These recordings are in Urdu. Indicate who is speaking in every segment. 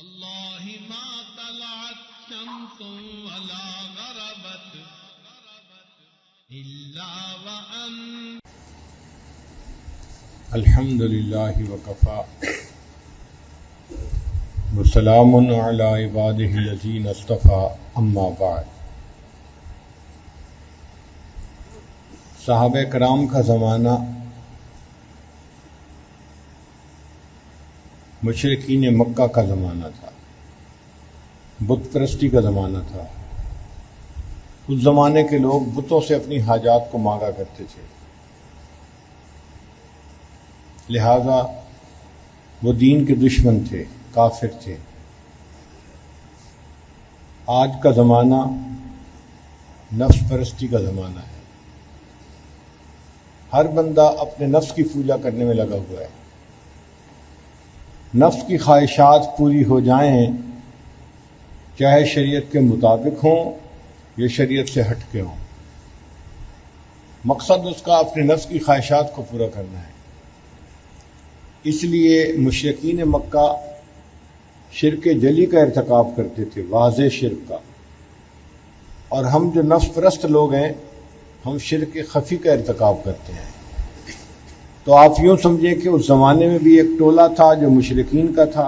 Speaker 1: والله ما طلعت شمس ولا غربت إلا وأنت.
Speaker 2: الحمد لله وكفى وسلام على عباده الذين اصطفى اما بعد. صحابہ کرام کا زمانہ مشرکین مکہ کا زمانہ تھا، بت پرستی کا زمانہ تھا. اس زمانے کے لوگ بتوں سے اپنی حاجات کو مانگا کرتے تھے، لہذا وہ دین کے دشمن تھے، کافر تھے. آج کا زمانہ نفس پرستی کا زمانہ ہے. ہر بندہ اپنے نفس کی پوجا کرنے میں لگا ہوا ہے. نفس کی خواہشات پوری ہو جائیں، چاہے شریعت کے مطابق ہوں یا شریعت سے ہٹ کے ہوں، مقصد اس کا اپنے نفس کی خواہشات کو پورا کرنا ہے. اس لیے مشرکین مکہ شرک جلی کا ارتکاب کرتے تھے، واضح شرک کا، اور ہم جو نفس پرست لوگ ہیں ہم شرک خفی کا ارتکاب کرتے ہیں. تو آپ یوں سمجھیں کہ اس زمانے میں بھی ایک ٹولہ تھا جو مشرکین کا تھا،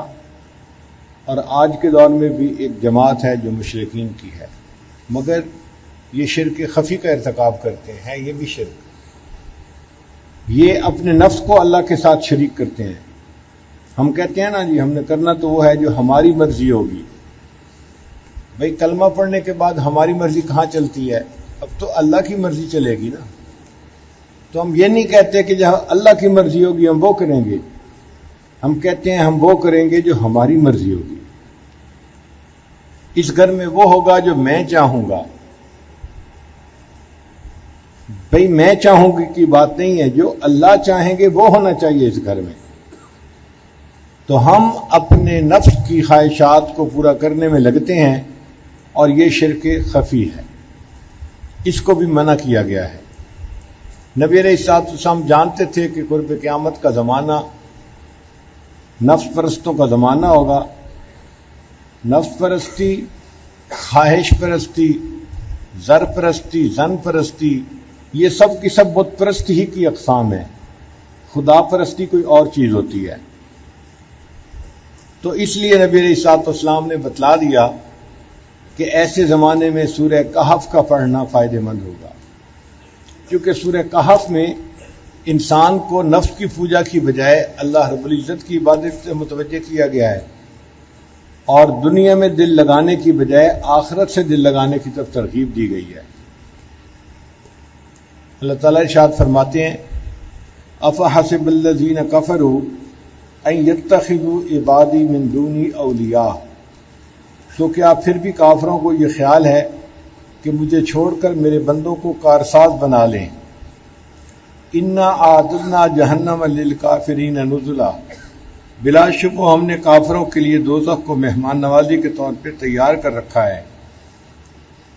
Speaker 2: اور آج کے دور میں بھی ایک جماعت ہے جو مشرکین کی ہے، مگر یہ شرک خفی کا ارتکاب کرتے ہیں. یہ بھی شرک، یہ اپنے نفس کو اللہ کے ساتھ شریک کرتے ہیں. ہم کہتے ہیں نا جی ہم نے کرنا تو وہ ہے جو ہماری مرضی ہوگی. بھئی کلمہ پڑھنے کے بعد ہماری مرضی کہاں چلتی ہے؟ اب تو اللہ کی مرضی چلے گی نا. تو ہم یہ نہیں کہتے کہ جہاں اللہ کی مرضی ہوگی ہم وہ کریں گے، ہم کہتے ہیں ہم وہ کریں گے جو ہماری مرضی ہوگی. اس گھر میں وہ ہوگا جو میں چاہوں گا. بھئی میں چاہوں گی کی بات نہیں ہے، جو اللہ چاہیں گے وہ ہونا چاہیے اس گھر میں. تو ہم اپنے نفس کی خواہشات کو پورا کرنے میں لگتے ہیں، اور یہ شرک خفی ہے، اس کو بھی منع کیا گیا ہے. نبی علیہ السلام جانتے تھے کہ قرب قیامت کا زمانہ نفس پرستوں کا زمانہ ہوگا. نفس پرستی، خواہش پرستی، زر پرستی، زن پرستی، یہ سب کی سب بت پرستی ہی کی اقسام ہیں. خدا پرستی کوئی اور چیز ہوتی ہے. تو اس لیے نبی علیہ السلام نے بتلا دیا کہ ایسے زمانے میں سورہ کہف کا پڑھنا فائدہ مند ہوگا، کیونکہ سورہ کہف میں انسان کو نفس کی پوجا کی بجائے اللہ رب العزت کی عبادت سے متوجہ کیا گیا ہے، اور دنیا میں دل لگانے کی بجائے آخرت سے دل لگانے کی طرف ترغیب دی گئی ہے. اللہ تعالیٰ ارشاد فرماتے ہیں افحسب الذین کفروا ان یتخذوا عبادی من دونی اولیاء. تو کیا پھر بھی کافروں کو یہ خیال ہے کہ مجھے چھوڑ کر میرے بندوں کو کارساز بنا لیں. انا اعتدنا جہنم للکافرین نزلا. بلا شبہ ہم نے کافروں کے لیے دوزخ کو مہمان نوازی کے طور پر تیار کر رکھا ہے.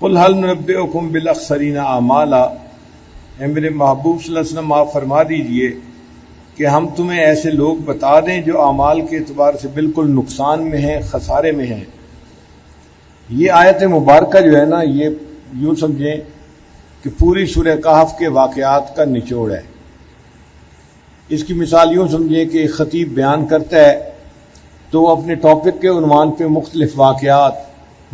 Speaker 2: قل هل ننبئکم بالاخسرین اعمالا. اے میرے محبوب صلی اللہ علیہ وسلم آپ فرما دیجئے کہ ہم تمہیں ایسے لوگ بتا دیں جو اعمال کے اعتبار سے بالکل نقصان میں ہیں، خسارے میں ہیں. یہ آیت مبارکہ جو ہے نا، یہ یوں سمجھیں کہ پوری سورہ کہف کے واقعات کا نچوڑ ہے. اس کی مثال یوں سمجھیں کہ ایک خطیب بیان کرتا ہے تو وہ اپنے ٹاپک کے عنوان پہ مختلف واقعات،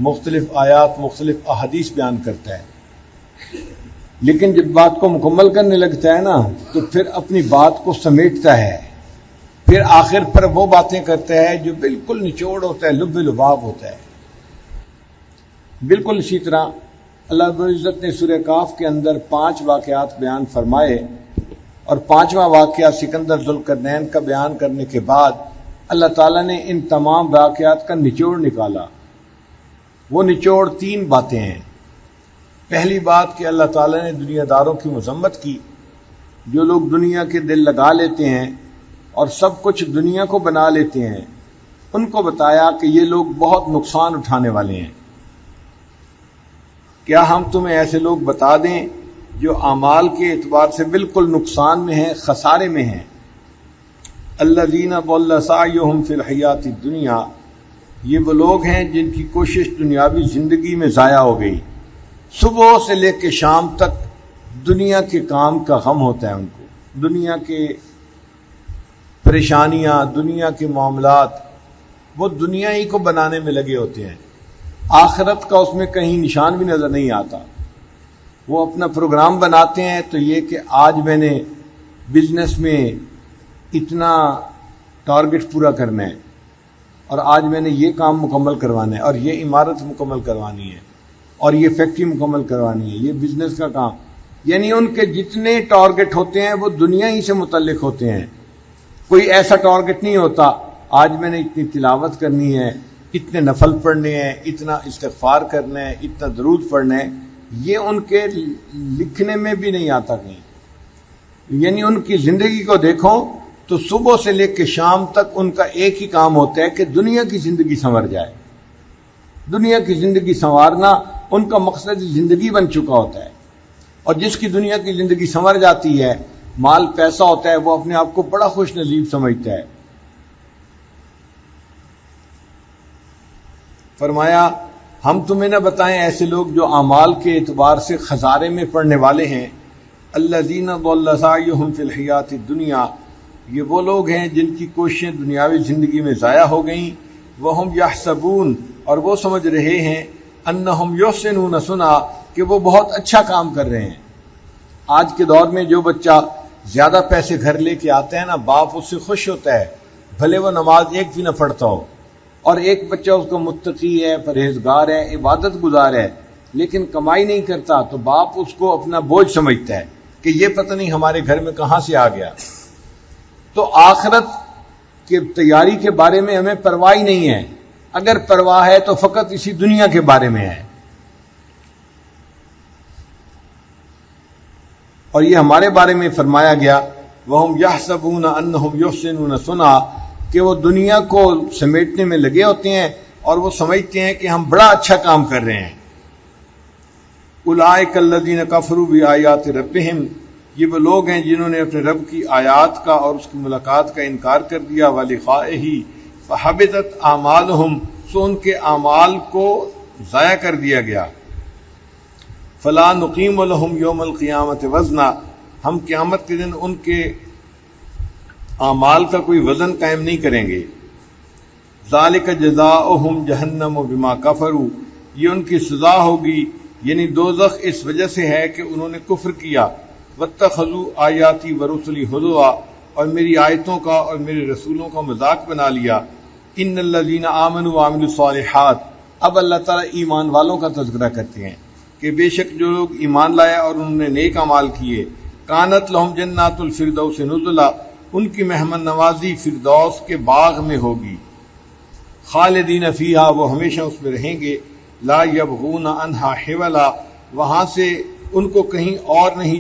Speaker 2: مختلف آیات، مختلف احادیث بیان کرتا ہے، لیکن جب بات کو مکمل کرنے لگتا ہے نا تو پھر اپنی بات کو سمیٹتا ہے، پھر آخر پر وہ باتیں کرتا ہے جو بالکل نچوڑ ہوتا ہے، لب لباب ہوتا ہے. بالکل اسی طرح اللہ رب العزت نے سورہ کہف کے اندر 5 واقعات بیان فرمائے، اور 5واں واقعہ سکندر ذوالقرنین کا بیان کرنے کے بعد اللہ تعالیٰ نے ان تمام واقعات کا نچوڑ نکالا. وہ نچوڑ 3 باتیں ہیں. پہلی بات کہ اللہ تعالیٰ نے دنیا داروں کی مذمت کی، جو لوگ دنیا کے دل لگا لیتے ہیں اور سب کچھ دنیا کو بنا لیتے ہیں. ان کو بتایا کہ یہ لوگ بہت نقصان اٹھانے والے ہیں. کیا ہم تمہیں ایسے لوگ بتا دیں جو اعمال کے اعتبار سے بالکل نقصان میں ہیں، خسارے میں ہیں؟ الذین ضل سعیہم فی الحیات الدنیا، یہ وہ لوگ ہیں جن کی کوشش دنیاوی زندگی میں ضائع ہو گئی. صبح سے لے کے شام تک دنیا کے کام کا غم ہوتا ہے ان کو، دنیا کے پریشانیاں، دنیا کے معاملات، وہ دنیا ہی کو بنانے میں لگے ہوتے ہیں. آخرت کا اس میں کہیں نشان بھی نظر نہیں آتا. وہ اپنا پروگرام بناتے ہیں تو یہ کہ آج میں نے بزنس میں اتنا ٹارگٹ پورا کرنا ہے، اور آج میں نے یہ کام مکمل کروانا ہے، اور یہ عمارت مکمل کروانی ہے، اور یہ فیکٹری مکمل کروانی ہے، یہ بزنس کا کام. یعنی ان کے جتنے ٹارگٹ ہوتے ہیں وہ دنیا ہی سے متعلق ہوتے ہیں. کوئی ایسا ٹارگٹ نہیں ہوتا آج میں نے اتنی تلاوت کرنی ہے، اتنے نفل پڑھنے ہیں، اتنا استغفار کرنا ہے، اتنا درود پڑھنا ہے. یہ ان کے لکھنے میں بھی نہیں آتا کہیں. یعنی ان کی زندگی کو دیکھو تو صبح سے لے کے شام تک ان کا ایک ہی کام ہوتا ہے کہ دنیا کی زندگی سنور جائے. دنیا کی زندگی سنوارنا ان کا مقصد زندگی بن چکا ہوتا ہے. اور جس کی دنیا کی زندگی سنور جاتی ہے، مال پیسہ ہوتا ہے، وہ اپنے آپ کو بڑا خوش نصیب سمجھتا ہے. فرمایا ہم تمہیں نہ بتائیں ایسے لوگ جو اعمال کے اعتبار سے خسارے میں پڑنے والے ہیں. الذین ضل سعیہم فی الحیات الدنیا، یہ وہ لوگ ہیں جن کی کوششیں دنیاوی زندگی میں ضائع ہو گئیں. وہم یحسبون، اور وہ سمجھ رہے ہیں، انہم یحسنون صنعا، کہ وہ بہت اچھا کام کر رہے ہیں. آج کے دور میں جو بچہ زیادہ پیسے گھر لے کے آتا ہے نا، باپ اس سے خوش ہوتا ہے، بھلے وہ نماز ایک بھی نہ پڑھتا ہو. اور ایک بچہ اس کو متقی ہے، پرہیزگار ہے، عبادت گزار ہے، لیکن کمائی نہیں کرتا، تو باپ اس کو اپنا بوجھ سمجھتا ہے کہ یہ پتہ نہیں ہمارے گھر میں کہاں سے آ گیا. تو آخرت کی تیاری کے بارے میں ہمیں پرواہ ہی نہیں ہے. اگر پرواہ ہے تو فقط اسی دنیا کے بارے میں ہے. اور یہ ہمارے بارے میں فرمایا گیا وَهُمْ يَحْسَبُونَ أَنَّهُمْ يُحْسِنُونَ صُنْعًا، کہ وہ دنیا کو سمیٹنے میں لگے ہوتے ہیں اور وہ سمجھتے ہیں کہ ہم بڑا اچھا کام کر رہے ہیں. اولئک الذین کفروا بآیات ربہم، یہ وہ لوگ ہیں جنہوں نے اپنے رب کی آیات کا اور اس کی ملاقات کا انکار کر دیا. وَلِقَائِهِ فَحَبِطَتْ أَعْمَالُهُمْ، سو ان کے اعمال کو ضائع کر دیا گیا. فَلَا نُقِيمُ لَهُمْ يَوْمَ الْقِيَامَةِ وَزْنًا، ہم قیامت کے دن ان کے اعمال کا کوئی وزن قائم نہیں کریں گے. ذَلِكَ جَزَاؤُهُمْ جَهَنَّمُ بِمَا كَفَرُوا، یہ ان کی سزا ہوگی، یعنی دوزخ اس وجہ سے ہے کہ انہوں نے کفر کیا. وَاتَّخَذُوا آیَاتِي وَرُسُلِي هُزُوًا، اور میری آیتوں کا اور میرے رسولوں کا مذاق بنا لیا. ان الذین آمنوا وعملوا الصالحات، اب اللہ تعالیٰ ایمان والوں کا تذکرہ کرتے ہیں کہ بے شک جو لوگ ایمان لائے اور انہوں نے نیک اعمال کیے، کانت لہم جنات الفردوس نزلا، ان کی مہمان نوازی فردوس کے باغ میں ہوگی. خالدین فیہا، وہ ہمیشہ اس میں رہیں گے. لا یبغون عنہا حولا، وہاں سے ان کو کہیں اور نہیں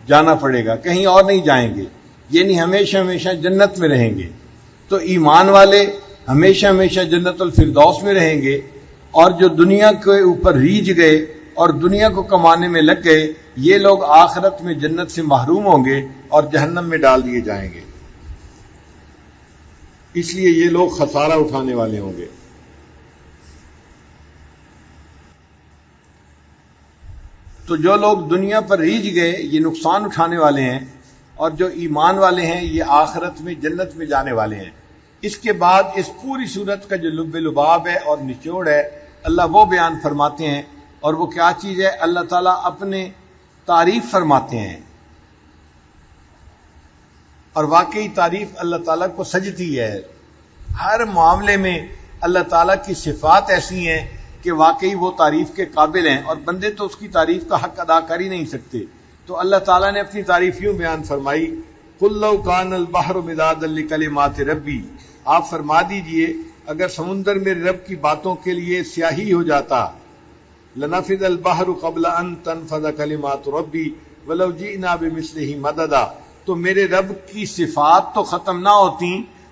Speaker 2: جانا پڑے گا، کہیں اور نہیں جائیں گے، یعنی ہمیشہ ہمیشہ جنت میں رہیں گے. تو ایمان والے ہمیشہ ہمیشہ جنت الفردوس میں رہیں گے، اور جو دنیا کے اوپر ریجھ گئے اور دنیا کو کمانے میں لگ گئے، یہ لوگ آخرت میں جنت سے محروم ہوں گے اور جہنم میں ڈال دیے جائیں گے. اس لیے یہ لوگ خسارہ اٹھانے والے ہوں گے. تو جو لوگ دنیا پر ریجھ گئے یہ نقصان اٹھانے والے ہیں، اور جو ایمان والے ہیں یہ آخرت میں جنت میں جانے والے ہیں. اس کے بعد اس پوری صورت کا جو لب لباب ہے اور نچوڑ ہے، اللہ وہ بیان فرماتے ہیں. اور وہ کیا چیز ہے؟ اللہ تعالیٰ اپنے تعریف فرماتے ہیں، اور واقعی تعریف اللہ تعالیٰ کو سجتی ہے. ہر معاملے میں اللہ تعالیٰ کی صفات ایسی ہیں کہ واقعی وہ تعریف کے قابل ہیں، اور بندے تو اس کی تعریف کا حق ادا کر ہی نہیں سکتے. تو اللہ تعالیٰ نے اپنی تعریف یوں بیان فرمائی، قُل لَوْ كَانَ الْبَحْرُ مِدَادًا لِكَلِمَاتِ رَبِّي، آپ فرما دیجئے اگر سمندر میرے رب کی باتوں کے لیے سیاہی ہو جاتا، لَنَفِدَ الْبَحْرُ قَبْلَ أَن تَنفَدَ كَلِمَاتُ رَبِّي وَلَوْ جِئْنَا بِمِثْلِهِ مَدَدًا، تو میرے رب کی صفات تو ختم نہ ہوتی،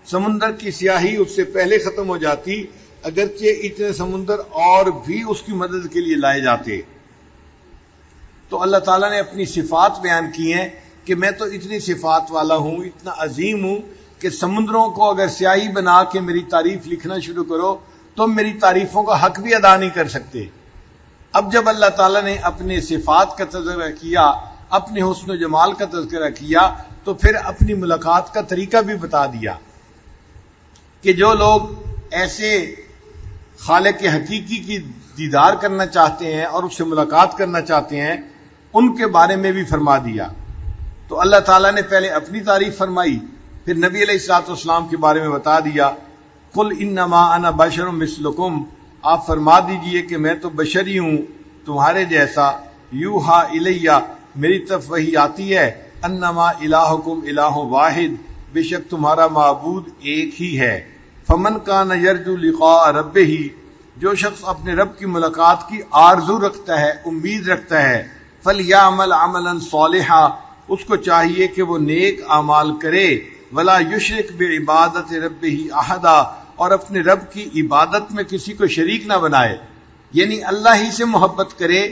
Speaker 2: سمندر کی سیاہی اس سے پہلے ختم ہو جاتی، اگرچہ اتنے سمندر اور بھی اس کی مدد کے لیے لائے جاتے. تو اللہ تعالیٰ نے اپنی صفات بیان کی ہیں کہ میں تو اتنی صفات والا ہوں، اتنا عظیم ہوں کہ سمندروں کو اگر سیاہی بنا کے میری تعریف لکھنا شروع کرو تو میری تعریفوں کا حق بھی ادا نہیں کر سکتے۔ اب جب اللہ تعالیٰ نے اپنے صفات کا تذکرہ کیا، اپنے حسن و جمال کا تذکرہ کیا، تو پھر اپنی ملاقات کا طریقہ بھی بتا دیا کہ جو لوگ ایسے خالق حقیقی کی دیدار کرنا چاہتے ہیں اور اس سے ملاقات کرنا چاہتے ہیں ان کے بارے میں بھی فرما دیا۔ تو اللہ تعالیٰ نے پہلے اپنی تعریف فرمائی، پھر نبی علیہ الصلوۃ والسلام کے بارے میں بتا دیا، قل انما انا بشر مثلکم، آپ فرما دیجئے کہ میں تو بشری ہوں تمہارے جیسا، یوحا الیہ، میری طرف وحی آتی ہے، انما الہکم الہ واحد، بے شک تمہارا معبود ایک ہی ہے۔ فمن کان یرجو لقاء ربہ، جو شخص اپنے رب کی ملاقات کی آرزو رکھتا ہے، امید رکھتا ہے، فلیعمل عملا صالحا، اس کو چاہیے کہ وہ نیک اعمال کرے، ولا یشرک بعبادت ربہ احدا، اور اپنے رب کی عبادت میں کسی کو شریک نہ بنائے، یعنی اللہ ہی سے محبت کرے،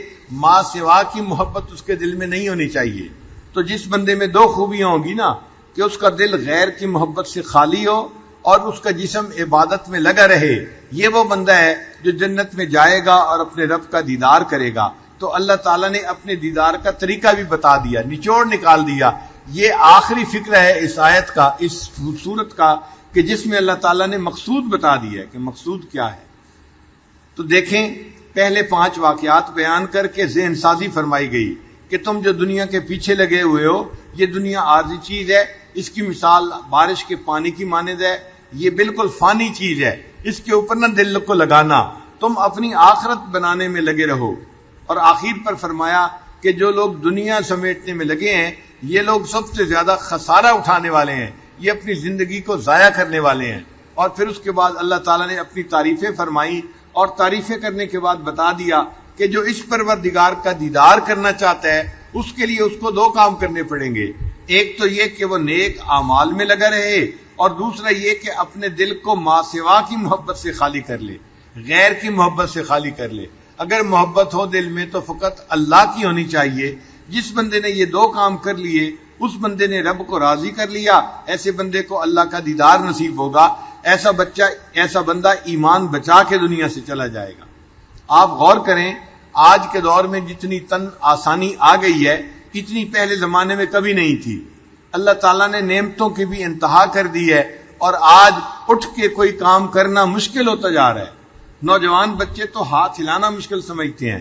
Speaker 2: ما سوا کی محبت اس کے دل میں نہیں ہونی چاہیے۔ تو جس بندے میں دو خوبیاں ہوں گی نا، کہ اس کا دل غیر کی محبت سے خالی ہو اور اس کا جسم عبادت میں لگا رہے، یہ وہ بندہ ہے جو جنت میں جائے گا اور اپنے رب کا دیدار کرے گا۔ تو اللہ تعالیٰ نے اپنے دیدار کا طریقہ بھی بتا دیا، نچوڑ نکال دیا۔ یہ آخری فکر ہے اس آیت کا، اس صورت کا، کہ جس میں اللہ تعالیٰ نے مقصود بتا دیا کہ مقصود کیا ہے۔ تو دیکھیں، پہلے 5 واقعات بیان کر کے ذہن سازی فرمائی گئی کہ تم جو دنیا کے پیچھے لگے ہوئے ہو، یہ دنیا عارضی چیز ہے، اس کی مثال بارش کے پانی کی مانند ہے، یہ بالکل فانی چیز ہے، اس کے اوپر نہ دل کو لگانا، تم اپنی آخرت بنانے میں لگے رہو۔ اور آخر پر فرمایا کہ جو لوگ دنیا سمیٹنے میں لگے ہیں، یہ لوگ سب سے زیادہ خسارہ اٹھانے والے ہیں، یہ اپنی زندگی کو ضائع کرنے والے ہیں۔ اور پھر اس کے بعد اللہ تعالیٰ نے اپنی تعریفیں فرمائی، اور تعریفیں کرنے کے بعد بتا دیا کہ جو اس پروردگار کا دیدار کرنا چاہتا ہے اس کے لیے اس کو 2 کام کرنے پڑیں گے، ایک تو یہ کہ وہ نیک اعمال میں لگا رہے، اور دوسرا یہ کہ اپنے دل کو ما سوا کی محبت سے خالی کر لے، غیر کی محبت سے خالی کر لے۔ اگر محبت ہو دل میں تو فقط اللہ کی ہونی چاہیے۔ جس بندے نے یہ 2 کام کر لیے، اس بندے نے رب کو راضی کر لیا، ایسے بندے کو اللہ کا دیدار نصیب ہوگا، ایسا بندہ ایمان بچا کے دنیا سے چلا جائے گا۔ آپ غور کریں، آج کے دور میں جتنی تن آسانی آ گئی ہے، اتنی پہلے زمانے میں کبھی نہیں تھی۔ اللہ تعالیٰ نے نعمتوں کی بھی انتہا کر دی ہے، اور آج اٹھ کے کوئی کام کرنا مشکل ہوتا جا رہا ہے۔ نوجوان بچے تو ہاتھ ہلانا مشکل سمجھتے ہیں،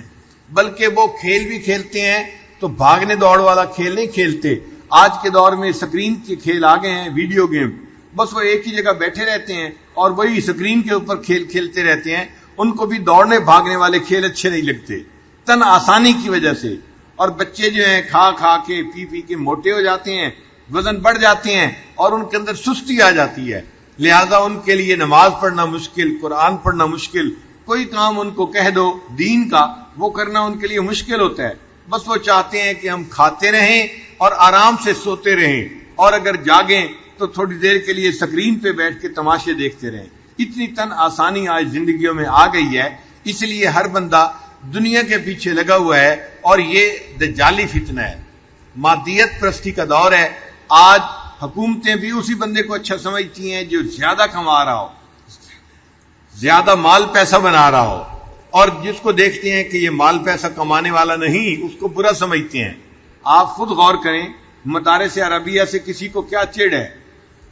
Speaker 2: بلکہ وہ کھیل بھی کھیلتے ہیں تو بھاگنے دوڑ والا کھیل نہیں کھیلتے۔ آج کے دور میں سکرین کے کھیل آ گئے ہیں، ویڈیو گیم، بس وہ ایک ہی جگہ بیٹھے رہتے ہیں اور وہی سکرین کے اوپر کھیل کھیلتے رہتے ہیں۔ ان کو بھی دوڑنے بھاگنے والے کھیل اچھے نہیں لگتے، تن آسانی کی وجہ سے۔ اور بچے جو ہیں کھا کھا کے پی پی کے موٹے ہو جاتے ہیں، وزن بڑھ جاتے ہیں، اور ان کے اندر سستی آ جاتی ہے، لہذا ان کے لیے نماز پڑھنا مشکل، قرآن پڑھنا مشکل، کوئی کام ان کو کہہ دو دین کا، وہ کرنا ان کے لیے مشکل ہوتا ہے۔ بس وہ چاہتے ہیں کہ ہم کھاتے رہیں اور آرام سے سوتے رہیں، اور اگر جاگیں تو تھوڑی دیر کے لیے سکرین پہ بیٹھ کے تماشے دیکھتے رہیں۔ اتنی تن آسانی آج زندگیوں میں آ گئی ہے، اس لیے ہر بندہ دنیا کے پیچھے لگا ہوا ہے، اور یہ دجالی فتنہ ہے، مادیت پرستی کا دور ہے۔ آج حکومتیں بھی اسی بندے کو اچھا سمجھتی ہیں جو زیادہ کما رہا ہو، زیادہ مال پیسہ بنا رہا ہو، اور جس کو دیکھتے ہیں کہ یہ مال پیسہ کمانے والا نہیں، اس کو برا سمجھتے ہیں۔ آپ خود غور کریں، مدارس عربیہ سے کسی کو کیا چڑ ہے،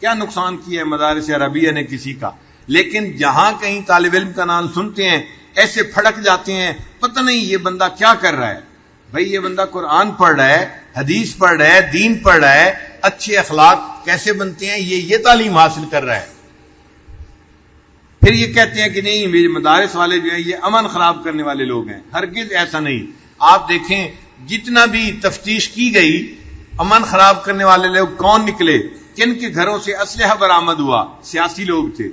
Speaker 2: کیا نقصان کیا ہے مدارس عربیہ نے کسی کا، لیکن جہاں کہیں طالب علم کا نام سنتے ہیں ایسے پھڑک جاتے ہیں، پتہ نہیں یہ بندہ کیا کر رہا ہے۔ بھئی یہ بندہ قرآن پڑھ رہا ہے، حدیث پڑھ رہا ہے، دین پڑھ رہا ہے، اچھے اخلاق کیسے بنتے ہیں یہ تعلیم حاصل کر رہا ہے۔ پھر یہ کہتے ہیں کہ نہیں میرے مدارس والے جو ہیں یہ امن خراب کرنے والے لوگ ہیں۔ ہرگز ایسا نہیں۔ آپ دیکھیں جتنا بھی تفتیش کی گئی، امن خراب کرنے والے لوگ کون نکلے، کن کے گھروں سے اسلحہ برآمد ہوا، سیاسی لوگ تھے۔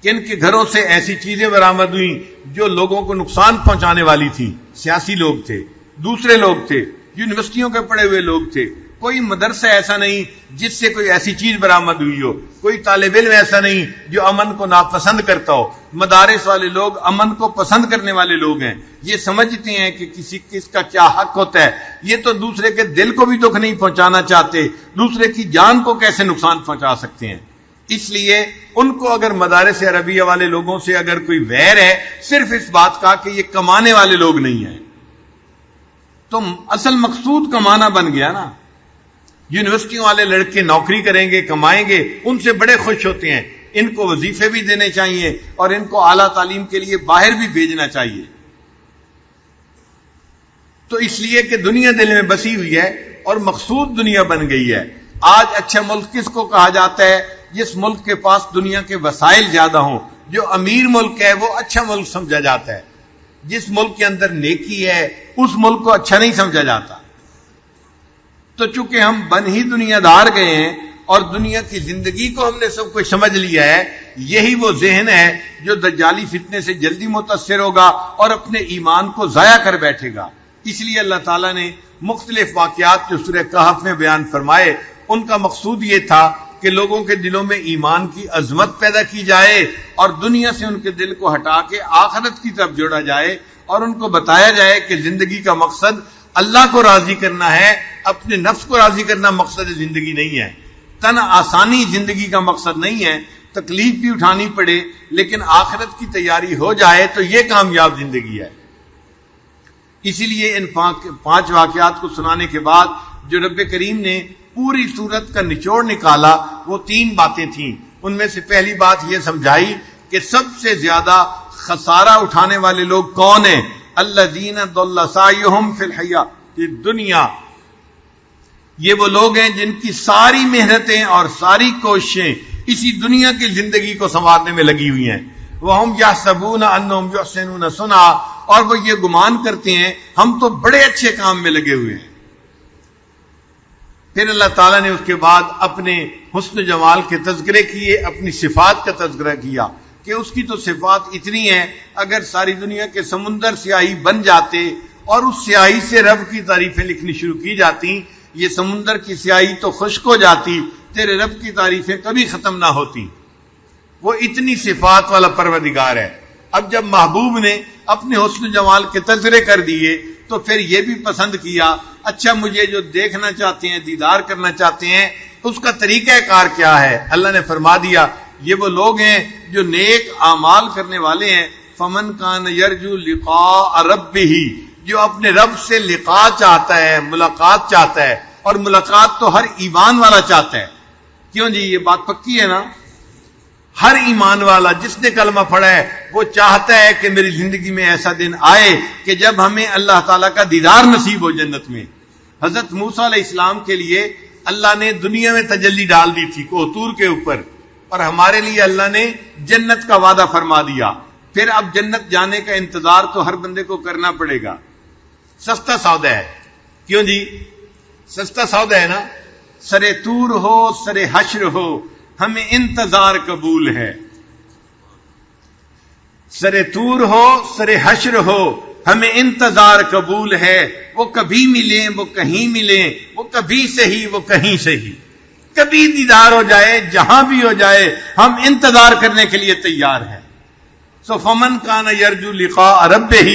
Speaker 2: کن کے گھروں سے ایسی چیزیں برآمد ہوئیں جو لوگوں کو نقصان پہنچانے والی تھی، سیاسی لوگ تھے، دوسرے لوگ تھے، یونیورسٹیوں کے پڑھے ہوئے لوگ تھے۔ کوئی مدرسہ ایسا نہیں جس سے کوئی ایسی چیز برآمد ہوئی ہو، کوئی طالب علم ایسا نہیں جو امن کو ناپسند کرتا ہو۔ مدارس والے لوگ امن کو پسند کرنے والے لوگ ہیں، یہ سمجھتے ہیں کہ کس کا کیا حق ہوتا ہے، یہ تو دوسرے کے دل کو بھی دکھ نہیں پہنچانا چاہتے، دوسرے کی جان کو کیسے نقصان پہنچا سکتے ہیں۔ اس لیے ان کو اگر مدارس عربیہ والے لوگوں سے اگر کوئی ویر ہے صرف اس بات کا کہ یہ کمانے والے لوگ نہیں ہیں، تو اصل مقصود کمانا بن گیا نا. یونیورسٹیوں والے لڑکے نوکری کریں گے، کمائیں گے، ان سے بڑے خوش ہوتے ہیں. ان کو وظیفے بھی دینے چاہیے اور ان کو اعلیٰ تعلیم کے لیے باہر بھی بھیجنا چاہیے. تو اس لیے کہ دنیا دل میں بسی ہوئی ہے اور مقصود دنیا بن گئی ہے. آج اچھا ملک کس کو کہا جاتا ہے؟ جس ملک کے پاس دنیا کے وسائل زیادہ ہوں. جو امیر ملک ہے وہ اچھا ملک سمجھا جاتا ہے. جس ملک کے اندر نیکی ہے اس ملک کو اچھا نہیں سمجھا جاتا. تو چونکہ ہم بن ہی دنیا دار گئے ہیں اور دنیا کی زندگی کو ہم نے سب کچھ سمجھ لیا ہے، یہی وہ ذہن ہے جو دجالی فتنے سے جلدی متاثر ہوگا اور اپنے ایمان کو ضائع کر بیٹھے گا. اس لیے اللہ تعالیٰ نے مختلف واقعات جو سورہ کہف میں بیان فرمائے، ان کا مقصود یہ تھا کہ لوگوں کے دلوں میں ایمان کی عظمت پیدا کی جائے اور دنیا سے ان کے دل کو ہٹا کے آخرت کی طرف جوڑا جائے اور ان کو بتایا جائے کہ زندگی کا مقصد اللہ کو راضی کرنا ہے، اپنے نفس کو راضی کرنا مقصد زندگی نہیں ہے. تن آسانی زندگی کا مقصد نہیں ہے، تکلیف بھی اٹھانی پڑے لیکن آخرت کی تیاری ہو جائے تو یہ کامیاب زندگی ہے. اسی لیے ان 5 واقعات کو سنانے کے بعد جو رب کریم نے پوری سورت کا نچوڑ نکالا وہ 3 باتیں تھیں. ان میں سے پہلی بات یہ سمجھائی کہ سب سے زیادہ خسارہ اٹھانے والے لوگ کون ہیں؟ الذین ضل سعیہم فی الحیاۃ الدنیا. یہ وہ لوگ ہیں جن کی ساری محنتیں اور ساری کوششیں اسی دنیا کی زندگی کو سنوارنے میں لگی ہوئی ہیں. وَهُمْ يَحْسَبُونَ أَنَّهُمْ يُحْسِنُونَ صُنْعًا، اور وہ یہ گمان کرتے ہیں ہم تو بڑے اچھے کام میں لگے ہوئے ہیں. پھر اللہ تعالیٰ نے اس کے بعد اپنے حسن جمال کے تذکرے کیے، اپنی صفات کا تذکرہ کیا کہ اس کی تو صفات اتنی ہیں اگر ساری دنیا کے سمندر سیاہی بن جاتے اور اس سیاہی سے رب کی تعریفیں لکھنی شروع کی جاتی، یہ سمندر کی سیاہی تو خشک ہو جاتی، تیرے رب کی تعریفیں کبھی ختم نہ ہوتی. وہ اتنی صفات والا پروردگار ہے. اب جب محبوب نے اپنے حسن جمال کے تذکرے کر دیے تو پھر یہ بھی پسند کیا، اچھا مجھے جو دیکھنا چاہتے ہیں، دیدار کرنا چاہتے ہیں، اس کا طریقہ کار کیا ہے؟ اللہ نے فرما دیا یہ وہ لوگ ہیں جو نیک اعمال کرنے والے ہیں. فمن کان یرجو لقاء ربہ، جو اپنے رب سے لقاء چاہتا ہے، ملاقات چاہتا ہے، اور ملاقات تو ہر ایمان والا چاہتا ہے. کیوں جی؟ یہ بات پکی ہے نا. ہر ایمان والا جس نے کلمہ پڑھا ہے وہ چاہتا ہے کہ میری زندگی میں ایسا دن آئے کہ جب ہمیں اللہ تعالیٰ کا دیدار نصیب ہو جنت میں. حضرت موسیٰ علیہ السلام کے لیے اللہ نے دنیا میں تجلی ڈال دی تھی کوہ طور کے اوپر، اور ہمارے لیے اللہ نے جنت کا وعدہ فرما دیا. پھر اب جنت جانے کا انتظار تو ہر بندے کو کرنا پڑے گا. سستا سودا ہے. کیوں جی؟ سستا سودا ہے نا. سرے طور ہو سرے حشر ہو ہمیں انتظار قبول ہے. سرے طور ہو سرے حشر ہو ہمیں انتظار قبول ہے. وہ کبھی ملیں وہ کہیں ملیں، وہ کبھی صحیح وہ کہیں صحیح، کبھی دیدار ہو جائے جہاں بھی ہو جائے ہم انتظار کرنے کے لیے تیار ہیں. سو فمن کان یرجو لقاء ربہ،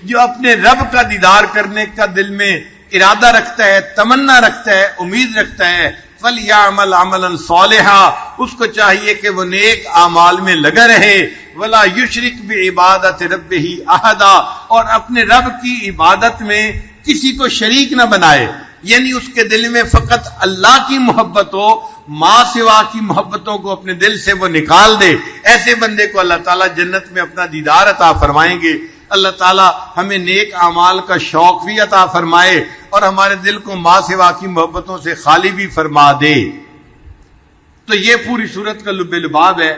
Speaker 2: جو اپنے رب کا دیدار کرنے کا دل میں ارادہ رکھتا ہے، تمنا رکھتا ہے، امید رکھتا ہے، فَلْيَعْمَلْ عَمَلًا صَالِحًا، اس کو چاہیے کہ وہ نیک اعمال میں لگا رہے. وَلَا يُشْرِكْ بِعِبَادَةِ رَبِّهِ أَحَدًا، اور اپنے رب کی عبادت میں کسی کو شریک نہ بنائے. یعنی اس کے دل میں فقط اللہ کی محبت ہو، ماں سوا کی محبتوں کو اپنے دل سے وہ نکال دے. ایسے بندے کو اللہ تعالیٰ جنت میں اپنا دیدار عطا فرمائیں گے. اللہ تعالیٰ ہمیں نیک اعمال کا شوق بھی عطا فرمائے اور ہمارے دل کو ماں سوا کی محبتوں سے خالی بھی فرما دے. تو یہ پوری صورت کا لب لباب ہے.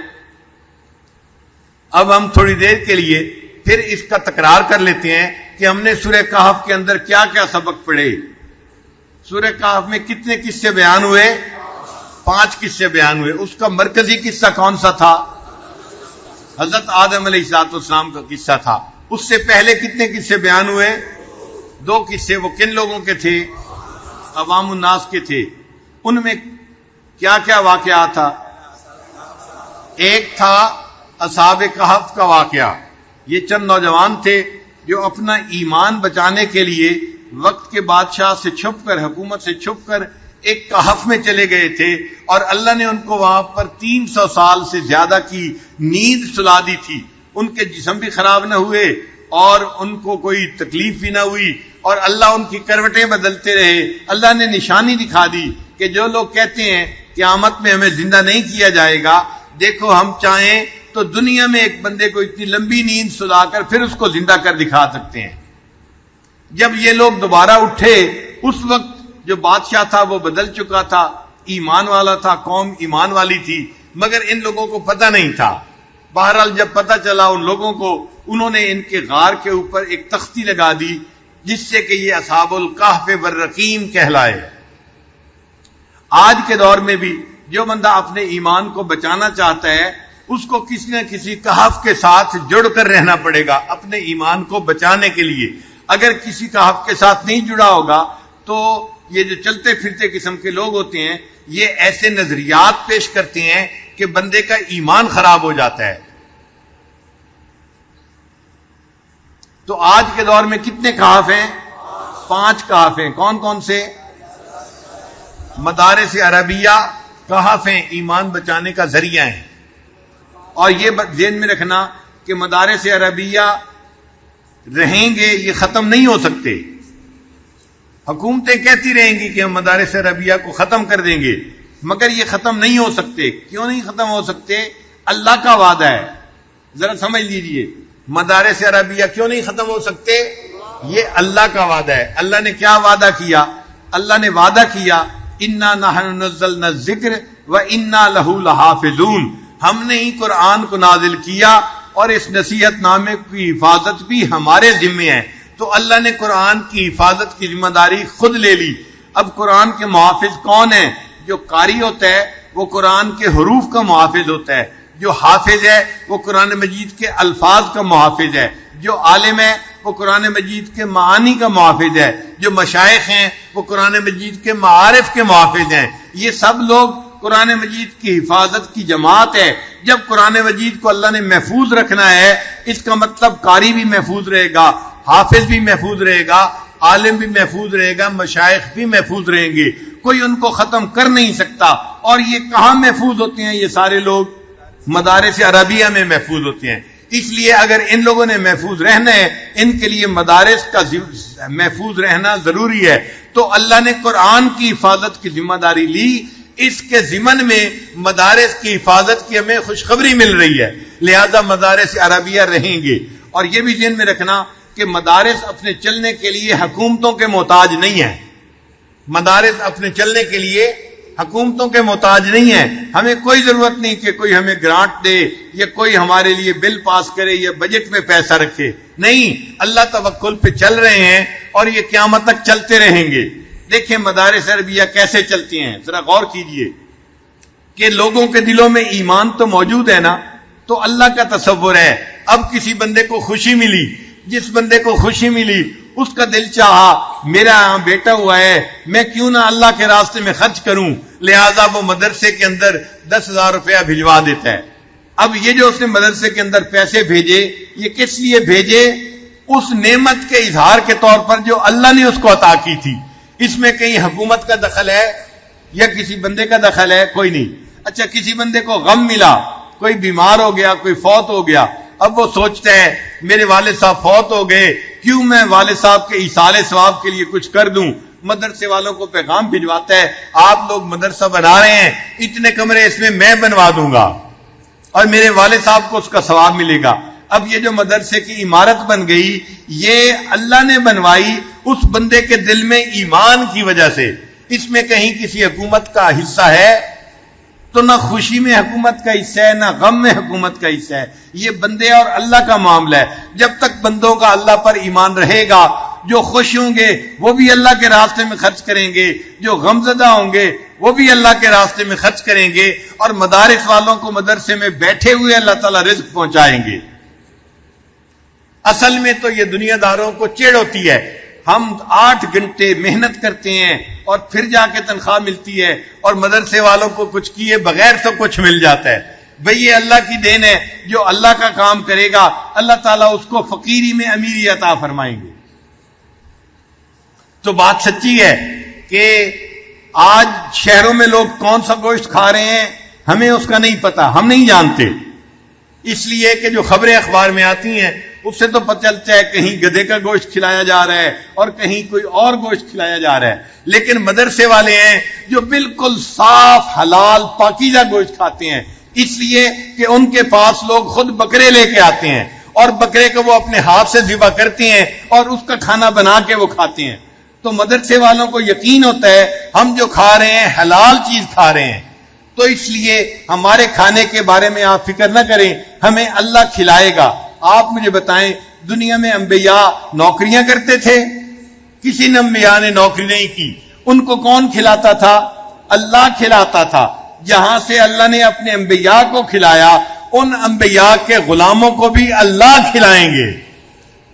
Speaker 2: اب ہم تھوڑی دیر کے لیے پھر اس کا تکرار کر لیتے ہیں کہ ہم نے سورہ کہف کے اندر کیا کیا سبق پڑھے. سورہ کہف میں کتنے قصے بیان ہوئے؟ 5 قصے بیان ہوئے. اس کا مرکزی قصہ کون سا تھا؟ حضرت آدم علیہ السلام کا قصہ تھا. اس سے پہلے کتنے قصے بیان ہوئے؟ 2 قصے. وہ کن لوگوں کے تھے؟ عوام الناس کے تھے. ان میں کیا کیا واقعہ تھا؟ ایک تھا اصحاب کہف کا واقعہ. یہ چند نوجوان تھے جو اپنا ایمان بچانے کے لیے وقت کے بادشاہ سے چھپ کر، حکومت سے چھپ کر ایک کہف میں چلے گئے تھے اور اللہ نے ان کو وہاں پر 300 سال سے زیادہ کی نیند سلا دی تھی. ان کے جسم بھی خراب نہ ہوئے اور ان کو کوئی تکلیف بھی نہ ہوئی اور اللہ ان کی کروٹیں بدلتے رہے. اللہ نے نشانی دکھا دی کہ جو لوگ کہتے ہیں قیامت میں ہمیں زندہ نہیں کیا جائے گا، دیکھو ہم چاہیں تو دنیا میں ایک بندے کو اتنی لمبی نیند سلا کر پھر اس کو زندہ کر دکھا سکتے ہیں. جب یہ لوگ دوبارہ اٹھے اس وقت جو بادشاہ تھا وہ بدل چکا تھا، ایمان والا تھا، قوم ایمان والی تھی، مگر ان لوگوں کو پتہ نہیں تھا. بہرحال جب پتہ چلا ان لوگوں کو، انہوں نے ان کے غار کے اوپر ایک تختی لگا دی جس سے کہ یہ اصحاب الکہف والرقیم کہلائے. آج کے دور میں بھی جو بندہ اپنے ایمان کو بچانا چاہتا ہے اس کو کسی نہ کسی کہف کے ساتھ جڑ کر رہنا پڑے گا اپنے ایمان کو بچانے کے لیے. اگر کسی کہف کے ساتھ نہیں جڑا ہوگا تو یہ جو چلتے پھرتے قسم کے لوگ ہوتے ہیں یہ ایسے نظریات پیش کرتے ہیں کہ بندے کا ایمان خراب ہو جاتا ہے. تو آج کے دور میں کتنے کہف ہیں؟ 5 کہف ہیں. کون کون سے؟ مدارس عربیہ کہف ہیں، ایمان بچانے کا ذریعہ ہیں. اور یہ ذہن میں رکھنا کہ مدارس عربیہ رہیں گے، یہ ختم نہیں ہو سکتے. حکومتیں کہتی رہیں گی کہ ہم مدارس عربیہ کو ختم کر دیں گے، مگر یہ ختم نہیں ہو سکتے. کیوں نہیں ختم ہو سکتے؟ اللہ کا وعدہ ہے. ذرا سمجھ لیجئے، مدارس عربیہ کیوں نہیں ختم ہو سکتے؟ یہ اللہ کا وعدہ ہے. اللہ نے کیا وعدہ کیا؟ اللہ نے وعدہ کیا انا نحن نزلنا الذکر وانا لہ لحافظون. ہم نے ہی قرآن کو نازل کیا اور اس نصیحت نامے کی حفاظت بھی ہمارے ذمے ہے. تو اللہ نے قرآن کی حفاظت کی ذمہ داری خود لے لی. اب قرآن کے محافظ کون ہیں؟ جو قاری ہوتا ہے وہ قرآن کے حروف کا محافظ ہوتا ہے. جو حافظ ہے وہ قرآن مجید کے الفاظ کا محافظ ہے. جو عالم ہے وہ قرآن مجید کے معانی کا محافظ ہے. جو مشائخ ہیں وہ قرآن مجید کے معارف کے محافظ ہیں. یہ سب لوگ قرآن مجید کی حفاظت کی جماعت ہے. جب قرآن مجید کو اللہ نے محفوظ رکھنا ہے اس کا مطلب قاری بھی محفوظ رہے گا، حافظ بھی محفوظ رہے گا، عالم بھی محفوظ رہے گا، مشائخ بھی محفوظ رہیں گے. کوئی ان کو ختم کر نہیں سکتا. اور یہ کہاں محفوظ ہوتے ہیں؟ یہ سارے لوگ مدارس عربیہ میں محفوظ ہوتے ہیں. اس لیے اگر ان لوگوں نے محفوظ رہنا ہے، ان کے لیے مدارس کا محفوظ رہنا ضروری ہے. تو اللہ نے قرآن کی حفاظت کی ذمہ داری لی. اس کے ضمن میں مدارس کی حفاظت کی ہمیں خوشخبری مل رہی ہے، لہذا مدارس عربیہ رہیں گے. اور یہ بھی ذہن میں رکھنا کہ مدارس اپنے چلنے کے لیے حکومتوں کے محتاج نہیں ہیں. مدارس اپنے چلنے کے لیے حکومتوں کے محتاج نہیں ہیں. ہمیں کوئی ضرورت نہیں کہ کوئی ہمیں گرانٹ دے یا کوئی ہمارے لیے بل پاس کرے یا بجٹ میں پیسہ رکھے. نہیں، اللہ توکل پہ چل رہے ہیں اور یہ قیامت تک چلتے رہیں گے. دیکھیں مدارس عربیہ کیسے چلتی ہیں، ذرا غور کیجئے کہ لوگوں کے دلوں میں ایمان تو موجود ہے نا، تو اللہ کا تصور ہے. اب کسی بندے کو خوشی ملی، جس بندے کو خوشی ملی اس کا دل چاہا میرا بیٹا ہوا ہے، میں کیوں نہ اللہ کے راستے میں خرچ کروں، لہذا وہ مدرسے کے اندر 10,000 روپیہ بھجوا دیتا ہے. اب یہ جو اس نے مدرسے کے اندر پیسے بھیجے، یہ کس لیے بھیجے؟ اس نعمت کے اظہار کے طور پر جو اللہ نے اس کو عطا کی تھی. اس میں کہیں حکومت کا دخل ہے یا کسی بندے کا دخل ہے؟ کوئی نہیں. اچھا، کسی بندے کو غم ملا، کوئی بیمار ہو گیا، کوئی فوت ہو گیا، اب وہ سوچتا ہے میرے والد صاحب فوت ہو گئے، کیوں میں والد صاحب کے ایصال ثواب کے لیے کچھ کر دوں. مدرسے والوں کو پیغام بھجواتا ہے آپ لوگ مدرسہ بنا رہے ہیں، اتنے کمرے اس میں میں بنوا دوں گا اور میرے والد صاحب کو اس کا ثواب ملے گا. اب یہ جو مدرسے کی عمارت بن گئی یہ اللہ نے بنوائی اس بندے کے دل میں ایمان کی وجہ سے. اس میں کہیں کسی حکومت کا حصہ ہے؟ تو نہ خوشی میں حکومت کا حصہ ہے، نہ غم میں حکومت کا حصہ ہے. یہ بندے اور اللہ کا معاملہ ہے. جب تک بندوں کا اللہ پر ایمان رہے گا، جو خوش ہوں گے وہ بھی اللہ کے راستے میں خرچ کریں گے، جو غمزدہ ہوں گے وہ بھی اللہ کے راستے میں خرچ کریں گے، اور مدارس والوں کو مدرسے میں بیٹھے ہوئے اللہ تعالیٰ رزق پہنچائیں گے. اصل میں تو یہ دنیا داروں کو چڑ ہوتی ہے. ہم 8 گھنٹے محنت کرتے ہیں اور پھر جا کے تنخواہ ملتی ہے، اور مدرسے والوں کو کچھ کیے بغیر تو کچھ مل جاتا ہے. بھئی یہ اللہ کی دین ہے. جو اللہ کا کام کرے گا اللہ تعالیٰ اس کو فقیری میں امیری عطا فرمائیں گے. تو بات سچی ہے کہ آج شہروں میں لوگ کون سا گوشت کھا رہے ہیں ہمیں اس کا نہیں پتا، ہم نہیں جانتے، اس لیے کہ جو خبریں اخبار میں آتی ہیں اس سے تو پتہ چلتا ہے کہیں گدھے کا گوشت کھلایا جا رہا ہے اور کہیں کوئی اور گوشت کھلایا جا رہا ہے، لیکن مدرسے والے ہیں جو بالکل صاف حلال پاکیزہ گوشت کھاتے ہیں، اس لیے کہ ان کے پاس لوگ خود بکرے لے کے آتے ہیں اور بکرے کو وہ اپنے ہاتھ سے ذبح کرتے ہیں اور اس کا کھانا بنا کے وہ کھاتے ہیں۔ تو مدرسے والوں کو یقین ہوتا ہے ہم جو کھا رہے ہیں حلال چیز کھا رہے ہیں، تو اس لیے ہمارے کھانے کے بارے میں آپ فکر نہ کریں، ہمیں اللہ کھلائے گا۔ آپ مجھے بتائیں دنیا میں انبیاء نوکریاں کرتے تھے؟ کسی نے انبیاء نے نوکری نہیں کی، ان کو کون کھلاتا تھا؟ اللہ کھلاتا تھا۔ جہاں سے اللہ نے اپنے انبیاء کو کھلایا، ان انبیاء کے غلاموں کو بھی اللہ کھلائیں گے۔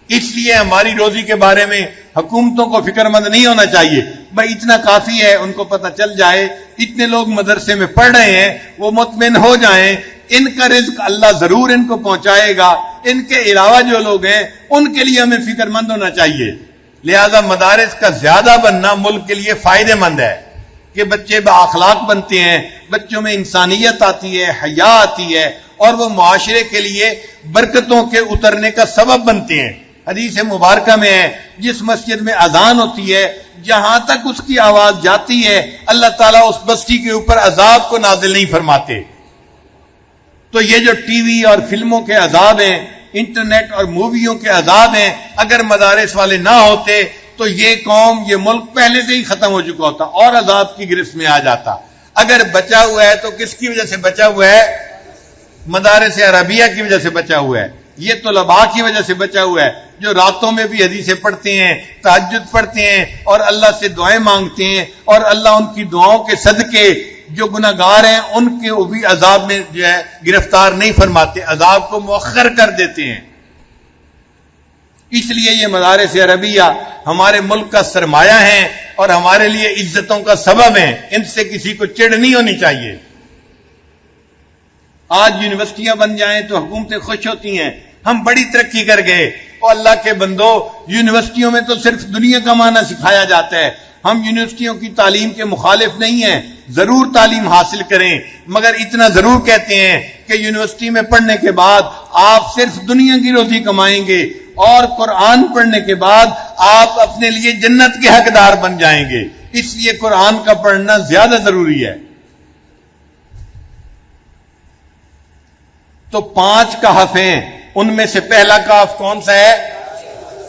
Speaker 2: اس لیے ہماری روزی کے بارے میں حکومتوں کو فکر مند نہیں ہونا چاہیے، بھائی اتنا کافی ہے، ان کو پتہ چل جائے اتنے لوگ مدرسے میں پڑھ رہے ہیں، وہ مطمئن ہو جائیں، ان کا رزق اللہ ضرور ان کو پہنچائے گا، ان کے علاوہ جو لوگ ہیں ان کے لیے ہمیں فکر مند ہونا چاہیے۔ لہذا مدارس کا زیادہ بننا ملک کے لیے فائدہ مند ہے کہ بچے بااخلاق بنتے ہیں، بچوں میں انسانیت آتی ہے، حیا آتی ہے، اور وہ معاشرے کے لیے برکتوں کے اترنے کا سبب بنتے ہیں۔ حدیث مبارکہ میں ہے جس مسجد میں اذان ہوتی ہے جہاں تک اس کی آواز جاتی ہے اللہ تعالیٰ اس بستی کے اوپر عذاب کو نازل نہیں فرماتے۔ تو یہ جو ٹی وی اور فلموں کے عذاب ہیں، انٹرنیٹ اور موویوں کے عذاب ہیں، اگر مدارس والے نہ ہوتے تو یہ قوم، یہ ملک پہلے سے ہی ختم ہو چکا ہوتا اور عذاب کی گرفت میں آ جاتا۔ اگر بچا ہوا ہے تو کس کی وجہ سے بچا ہوا ہے؟ مدارس عربیہ کی وجہ سے بچا ہوا ہے، یہ طلباء کی وجہ سے بچا ہوا ہے جو راتوں میں بھی حدیثیں پڑھتے ہیں، تہجد پڑھتے ہیں اور اللہ سے دعائیں مانگتے ہیں، اور اللہ ان کی دعاؤں کے صدقے جو گناہگار ہیں ان کے وہ بھی عذاب میں جو ہے گرفتار نہیں فرماتے، عذاب کو مؤخر کر دیتے ہیں۔ اس لیے یہ مدارس عربیہ ہمارے ملک کا سرمایہ ہیں اور ہمارے لیے عزتوں کا سبب ہیں، ان سے کسی کو چڑ نہیں ہونی چاہیے۔ آج یونیورسٹیاں بن جائیں تو حکومتیں خوش ہوتی ہیں، ہم بڑی ترقی کر گئے۔ اور اللہ کے بندو، یونیورسٹیوں میں تو صرف دنیا کمانا سکھایا جاتا ہے۔ ہم یونیورسٹیوں کی تعلیم کے مخالف نہیں ہیں، ضرور تعلیم حاصل کریں، مگر اتنا ضرور کہتے ہیں کہ یونیورسٹی میں پڑھنے کے بعد آپ صرف دنیا کی روزی کمائیں گے اور قرآن پڑھنے کے بعد آپ اپنے لیے جنت کے حقدار بن جائیں گے۔ اس لیے قرآن کا پڑھنا زیادہ ضروری ہے۔ تو 5 کہف ہیں، ان میں سے پہلا کہف کون سا ہے؟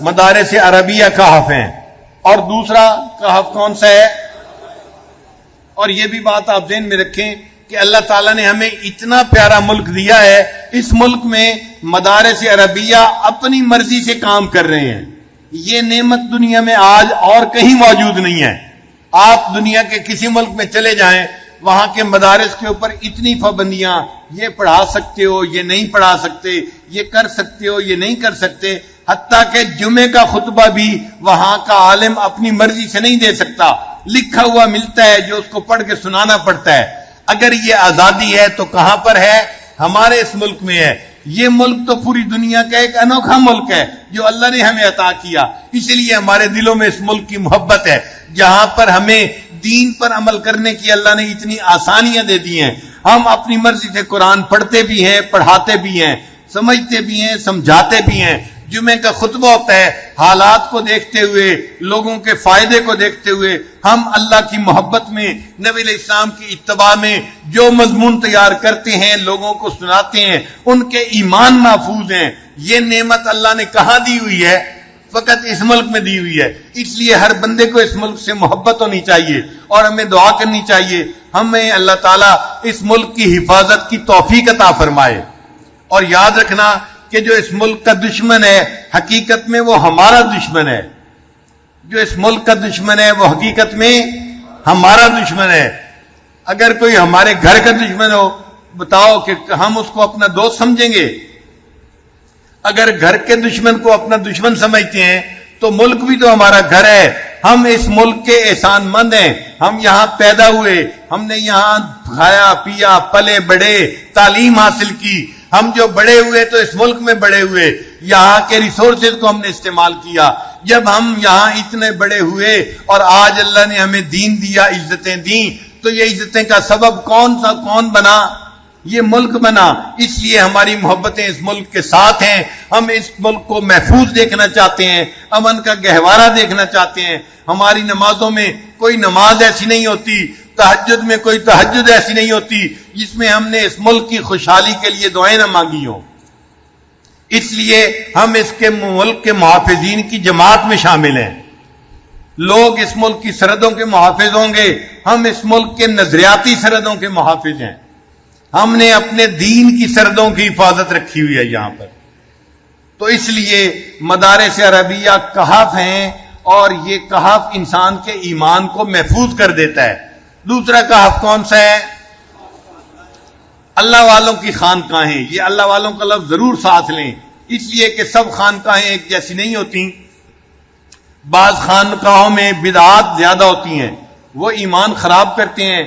Speaker 2: مدارس عربیہ کہف ہیں، اور دوسرا کہف کون سا ہے؟ اور یہ بھی بات آپ ذہن میں رکھیں کہ اللہ تعالیٰ نے ہمیں اتنا پیارا ملک دیا ہے، اس ملک میں مدارس عربیہ اپنی مرضی سے کام کر رہے ہیں۔ یہ نعمت دنیا میں آج اور کہیں موجود نہیں ہے۔ آپ دنیا کے کسی ملک میں چلے جائیں، وہاں کے مدارس کے اوپر اتنی پابندیاں، یہ پڑھا سکتے ہو، یہ نہیں پڑھا سکتے، یہ کر سکتے ہو، یہ نہیں کر سکتے، حتیٰ کہ جمعے کا خطبہ بھی وہاں کا عالم اپنی مرضی سے نہیں دے سکتا، لکھا ہوا ملتا ہے جو اس کو پڑھ کے سنانا پڑتا ہے۔ اگر یہ آزادی ہے تو کہاں پر ہے؟ ہمارے اس ملک میں ہے۔ یہ ملک تو پوری دنیا کا ایک انوکھا ملک ہے جو اللہ نے ہمیں عطا کیا، اسی لیے ہمارے دلوں میں اس ملک کی محبت ہے، جہاں پر ہمیں دین پر عمل کرنے کی اللہ نے اتنی آسانیاں دے دی ہیں۔ ہم اپنی مرضی سے قرآن پڑھتے بھی ہیں، پڑھاتے بھی ہیں، سمجھتے بھی ہیں، سمجھاتے بھی ہیں۔ جمعے کا خطبہ ہوتا ہے، حالات کو دیکھتے ہوئے، لوگوں کے فائدے کو دیکھتے ہوئے ہم اللہ کی محبت میں، نبی علیہ السلام کی اتباع میں جو مضمون تیار کرتے ہیں، لوگوں کو سناتے ہیں، ان کے ایمان محفوظ ہیں۔ یہ نعمت اللہ نے کہاں دی ہوئی ہے؟ فقط اس ملک میں دی ہوئی ہے۔ اس لیے ہر بندے کو اس ملک سے محبت ہونی چاہیے اور ہمیں دعا کرنی چاہیے ہمیں اللہ تعالیٰ اس ملک کی حفاظت کی توفیق عطا فرمائے۔ اور یاد رکھنا کہ جو اس ملک کا دشمن ہے حقیقت میں وہ ہمارا دشمن ہے، جو اس ملک کا دشمن ہے وہ حقیقت میں ہمارا دشمن ہے۔ اگر کوئی ہمارے گھر کا دشمن ہو، بتاؤ کہ ہم اس کو اپنا دوست سمجھیں گے؟ اگر گھر کے دشمن کو اپنا دشمن سمجھتے ہیں تو ملک بھی تو ہمارا گھر ہے۔ ہم اس ملک کے احسان مند ہیں، ہم یہاں پیدا ہوئے، ہم نے یہاں کھایا پیا، پلے بڑھے، تعلیم حاصل کی، ہم جو بڑے ہوئے تو اس ملک میں بڑے ہوئے، یہاں کے ریسورسز کو ہم نے استعمال کیا۔ جب ہم یہاں اتنے بڑے ہوئے اور آج اللہ نے ہمیں دین دیا، عزتیں دیں، تو یہ عزتیں کا سبب کون بنا؟ یہ ملک بنا۔ اس لیے ہماری محبتیں اس ملک کے ساتھ ہیں، ہم اس ملک کو محفوظ دیکھنا چاہتے ہیں، امن کا گہوارہ دیکھنا چاہتے ہیں۔ ہماری نمازوں میں کوئی نماز ایسی نہیں ہوتی، تہجد میں کوئی تہجد ایسی نہیں ہوتی جس میں ہم نے اس ملک کی خوشحالی کے لیے دعائیں نہ مانگی ہوں۔ اس لیے ہم اس کے ملک کے محافظین کی جماعت میں شامل ہیں۔ لوگ اس ملک کی سرحدوں کے محافظ ہوں گے، ہم اس ملک کے نظریاتی سرحدوں کے محافظ ہیں۔ ہم نے اپنے دین کی سرحدوں کی حفاظت رکھی ہوئی ہے یہاں پر۔ تو اس لیے مدارس عربیہ کہف ہیں، اور یہ کہف انسان کے ایمان کو محفوظ کر دیتا ہے۔ دوسرا کہف کون سا ہے؟ اللہ والوں کی خانقاہیں۔ یہ اللہ والوں کا لفظ ضرور ساتھ لیں، اس لیے کہ سب خانقاہیں ایک جیسی نہیں ہوتی۔ بعض خانقاہوں میں بدعات زیادہ ہوتی ہیں، وہ ایمان خراب کرتے ہیں،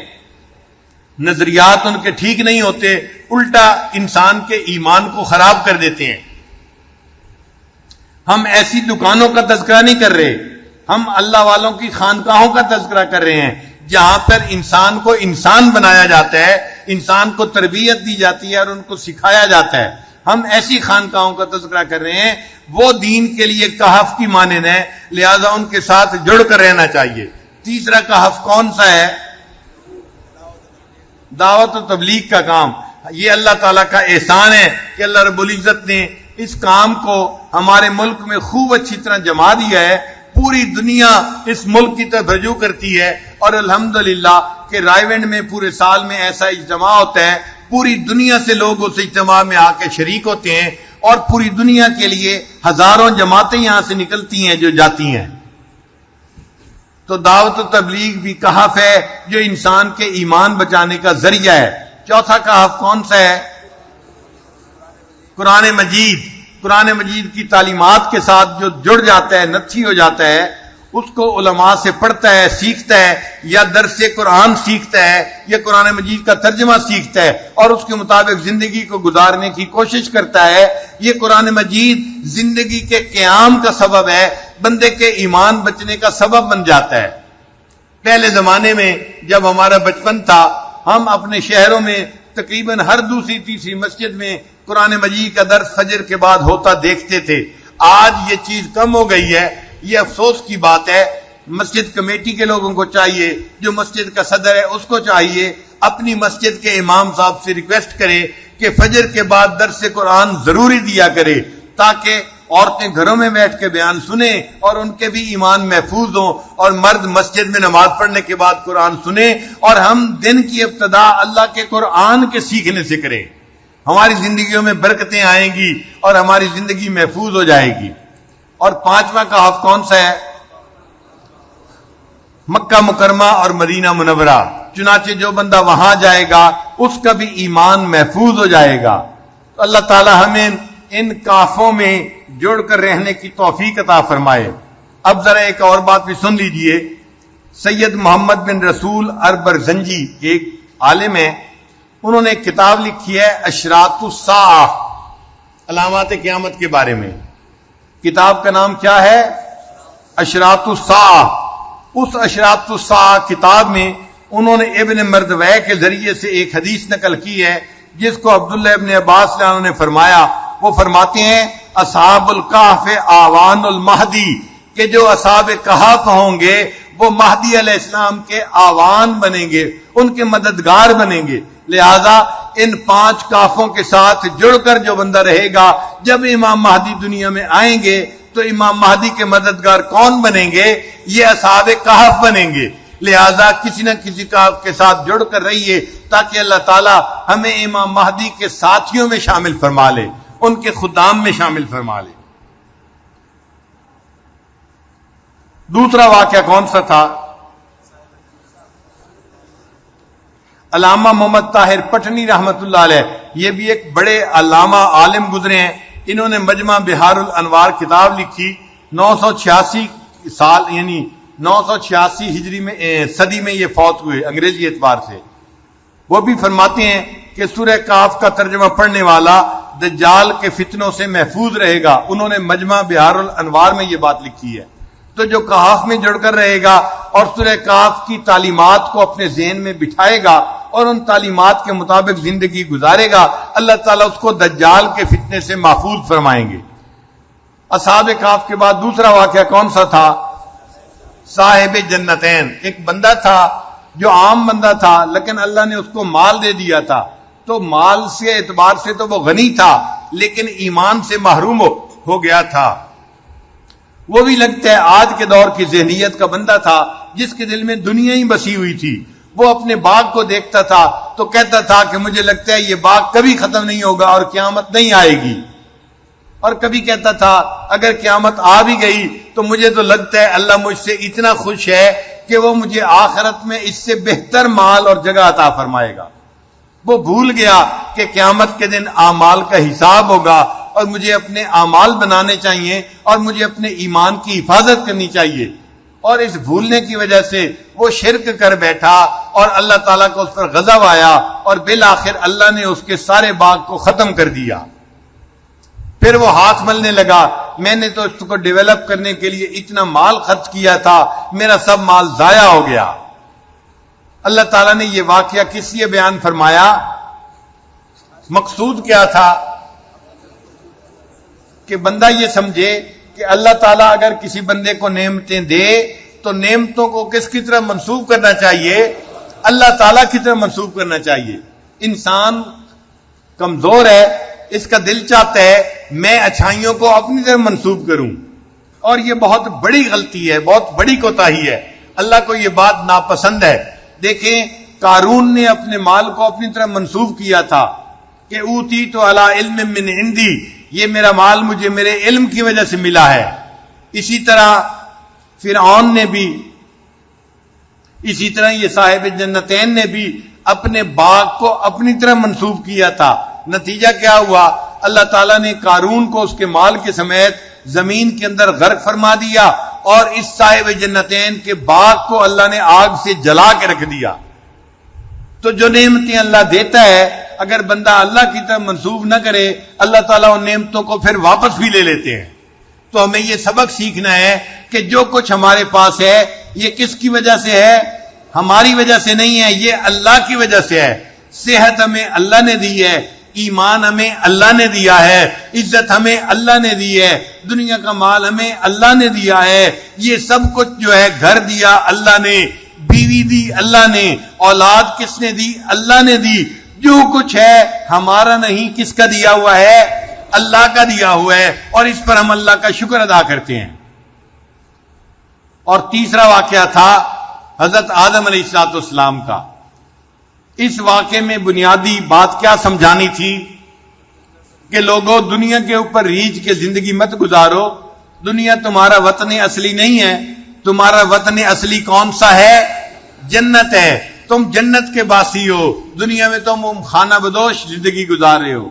Speaker 2: نظریات ان کے ٹھیک نہیں ہوتے، الٹا انسان کے ایمان کو خراب کر دیتے ہیں۔ ہم ایسی دکانوں کا تذکرہ نہیں کر رہے، ہم اللہ والوں کی خانقاہوں کا تذکرہ کر رہے ہیں، جہاں پر انسان کو انسان بنایا جاتا ہے، انسان کو تربیت دی جاتی ہے اور ان کو سکھایا جاتا ہے۔ ہم ایسی خانقاہوں کا تذکرہ کر رہے ہیں، وہ دین کے لیے کہف کی مانند ہیں، لہذا ان کے ساتھ جڑ کر رہنا چاہیے۔ تیسرا کہف کون سا ہے؟ دعوت و تبلیغ کا کام۔ یہ اللہ تعالیٰ کا احسان ہے کہ اللہ رب العزت نے اس کام کو ہمارے ملک میں خوب اچھی طرح جما دیا ہے۔ پوری دنیا اس ملک کی طرف رجوع کرتی ہے، اور الحمدللہ کہ رائے ونڈ میں پورے سال میں ایسا اجتماع ہوتا ہے، پوری دنیا سے لوگ اس اجتماع میں آ کے شریک ہوتے ہیں، اور پوری دنیا کے لیے ہزاروں جماعتیں یہاں سے نکلتی ہیں جو جاتی ہیں۔ تو دعوت و تبلیغ بھی کہف ہے جو انسان کے ایمان بچانے کا ذریعہ ہے۔ چوتھا کہف کون سا ہے؟ قرآن مجید۔ قرآن مجید کی تعلیمات کے ساتھ جو جڑ جاتا ہے، نتھی ہو جاتا ہے، اس کو علماء سے پڑھتا ہے، سیکھتا ہے، یا درس قرآن سیکھتا ہے، یا قرآن مجید کا ترجمہ سیکھتا ہے اور اس کے مطابق زندگی کو گزارنے کی کوشش کرتا ہے، یہ قرآن مجید زندگی کے قیام کا سبب ہے، بندے کے ایمان بچنے کا سبب بن جاتا ہے۔ پہلے زمانے میں جب ہمارا بچپن تھا، ہم اپنے شہروں میں تقریباً ہر دوسری تیسری مسجد میں قرآن مجید کا درس فجر کے بعد ہوتا دیکھتے تھے۔ آج یہ چیز کم ہو گئی ہے، یہ افسوس کی بات ہے۔ مسجد کمیٹی کے لوگوں کو چاہیے، جو مسجد کا صدر ہے اس کو چاہیے اپنی مسجد کے امام صاحب سے ریکویسٹ کرے کہ فجر کے بعد درس قرآن ضروری دیا کرے، تاکہ عورتیں گھروں میں بیٹھ کے بیان سنیں اور ان کے بھی ایمان محفوظ ہوں، اور مرد مسجد میں نماز پڑھنے کے بعد قرآن سنیں، اور ہم دن کی ابتدا اللہ کے قرآن کے سیکھنے سے کریں۔ ہماری زندگیوں میں برکتیں آئیں گی اور ہماری زندگی محفوظ ہو جائے گی۔ اور پانچواں کہف کون سا ہے؟ مکہ مکرمہ اور مدینہ منورہ۔ چنانچہ جو بندہ وہاں جائے گا اس کا بھی ایمان محفوظ ہو جائے گا۔ تو اللہ تعالی ہمیں ان کہفوں میں جڑ کر رہنے کی توفیق عطا فرمائے۔ اب ذرا ایک اور بات بھی سن لیجئے۔ سید محمد بن رسول اربرزنجی ایک عالم ہیں، انہوں نے ایک کتاب لکھی ہے اشراط الساعہ، علامات قیامت کے بارے میں۔ کتاب کا نام کیا ہے؟ اشراط الساعہ۔ اس اشراط الساعہ کتاب میں انہوں نے ابن مردویہ کے ذریعے سے ایک حدیث نقل کی ہے، جس کو عبداللہ ابن عباس نے فرمایا۔ وہ فرماتے ہیں اصحاب الکہف آوان المہدی، کہ جو اصحاب کہف ہوں گے وہ مہدی علیہ السلام کے آوان بنیں گے، ان کے مددگار بنیں گے۔ لہذا ان 5 کہفوں کے ساتھ جڑ کر جو بندہ رہے گا، جب امام مہدی دنیا میں آئیں گے تو امام مہدی کے مددگار کون بنیں گے؟ یہ اصحاب کہف بنیں گے۔ لہذا کسی نہ کسی کہف کے ساتھ جڑ کر رہیے، تاکہ اللہ تعالی ہمیں امام مہدی کے ساتھیوں میں شامل فرما لے، ان کے خدام میں شامل فرما لے۔ دوسرا واقعہ کون سا تھا؟ علامہ محمد طاہر پٹنی رحمت اللہ علیہ، یہ بھی ایک بڑے علامہ عالم گزرے ہیں۔ انہوں نے مجمع بہار الانوار کتاب لکھی، 986 سال یعنی 986 ہجری میں صدی میں یہ فوت ہوئے انگریزی اعتبار سے۔ وہ بھی فرماتے ہیں کہ سورہ کہف کا ترجمہ پڑھنے والا دجال کے فتنوں سے محفوظ رہے گا. انہوں نے مجمع بہار الانوار میں یہ بات لکھی ہے. تو جو کہف میں جڑ کر رہے گا اور سورہ کہف کی تعلیمات کو اپنے ذہن میں بٹھائے گا اور ان تعلیمات کے مطابق زندگی گزارے گا، اللہ تعالیٰ اس کو دجال کے فتنے سے محفوظ فرمائیں گے. اصحاب کہف کے بعد دوسرا واقعہ کون سا تھا؟ صاحب جنتین. ایک بندہ تھا جو عام بندہ تھا، لیکن اللہ نے اس کو مال دے دیا تھا. تو مال سے اعتبار سے تو وہ غنی تھا، لیکن ایمان سے محروم ہو گیا تھا. وہ بھی لگتا ہے آج کے دور کی ذہنیت کا بندہ تھا جس کے دل میں دنیا ہی بسی ہوئی تھی. وہ اپنے باغ کو دیکھتا تھا تو کہتا تھا کہ مجھے لگتا ہے یہ باغ کبھی ختم نہیں ہوگا اور قیامت نہیں آئے گی. اور کبھی کہتا تھا اگر قیامت آ بھی گئی تو مجھے تو لگتا ہے اللہ مجھ سے اتنا خوش ہے کہ وہ مجھے آخرت میں اس سے بہتر مال اور جگہ عطا فرمائے گا. وہ بھول گیا کہ قیامت کے دن اعمال کا حساب ہوگا اور مجھے اپنے اعمال بنانے چاہیے اور مجھے اپنے ایمان کی حفاظت کرنی چاہیے. اور اس بھولنے کی وجہ سے وہ شرک کر بیٹھا اور اللہ تعالیٰ کو اس پر غضب آیا اور بالآخر اللہ نے اس کے سارے باغ کو ختم کر دیا. پھر وہ ہاتھ ملنے لگا، میں نے تو اس کو ڈیولپ کرنے کے لیے اتنا مال خرچ کیا تھا، میرا سب مال ضائع ہو گیا. اللہ تعالیٰ نے یہ واقعہ کس لیے بیان فرمایا؟ مقصود کیا تھا؟ کہ بندہ یہ سمجھے کہ اللہ تعالیٰ اگر کسی بندے کو نعمتیں دے تو نعمتوں کو کس کی طرح منسوب کرنا چاہیے؟ اللہ تعالیٰ کی طرح منسوب کرنا چاہیے. انسان کمزور ہے، اس کا دل چاہتا ہے میں اچھائیوں کو اپنی طرف منسوب کروں، اور یہ بہت بڑی غلطی ہے، بہت بڑی کوتاہی ہے. اللہ کو یہ بات ناپسند ہے. دیکھیں قارون نے اپنے مال کو اپنی طرف منسوب کیا تھا کہ اوتی تو علی علم من عندی، یہ میرا مال مجھے میرے علم کی وجہ سے ملا ہے. اسی طرح فرعون نے بھی، اسی طرح یہ صاحب جنتین نے بھی اپنے باغ کو اپنی طرح منسوب کیا تھا. نتیجہ کیا ہوا؟ اللہ تعالیٰ نے قارون کو اس کے مال کے سمیت زمین کے اندر غرق فرما دیا اور اس صاحب جنتین کے باغ کو اللہ نے آگ سے جلا کے رکھ دیا. تو جو نعمتیں اللہ دیتا ہے اگر بندہ اللہ کی طرف منسوب نہ کرے، اللہ تعالیٰ ان نعمتوں کو پھر واپس بھی لے لیتے ہیں. تو ہمیں یہ سبق سیکھنا ہے کہ جو کچھ ہمارے پاس ہے یہ کس کی وجہ سے ہے؟ ہماری وجہ سے نہیں ہے، یہ اللہ کی وجہ سے ہے. صحت ہمیں اللہ نے دی ہے، ایمان ہمیں اللہ نے دیا ہے، عزت ہمیں اللہ نے دی ہے، دنیا کا مال ہمیں اللہ نے دیا ہے. یہ سب کچھ جو ہے، گھر دیا اللہ نے، بیوی دی اللہ نے، اولاد کس نے دی؟ اللہ نے دی. جو کچھ ہے ہمارا نہیں، کس کا دیا ہوا ہے؟ اللہ کا دیا ہوا ہے، اور اس پر ہم اللہ کا شکر ادا کرتے ہیں. اور تیسرا واقعہ تھا حضرت آدم علیہ السلام کا. اس واقعے میں بنیادی بات کیا سمجھانی تھی؟ کہ لوگوں دنیا کے اوپر ریجھ کے زندگی مت گزارو. دنیا تمہارا وطن اصلی نہیں ہے. تمہارا وطن اصلی کون سا ہے؟ جنت ہے. تم جنت کے باسی ہو. دنیا میں تم خانہ بدوش زندگی گزار رہے ہو.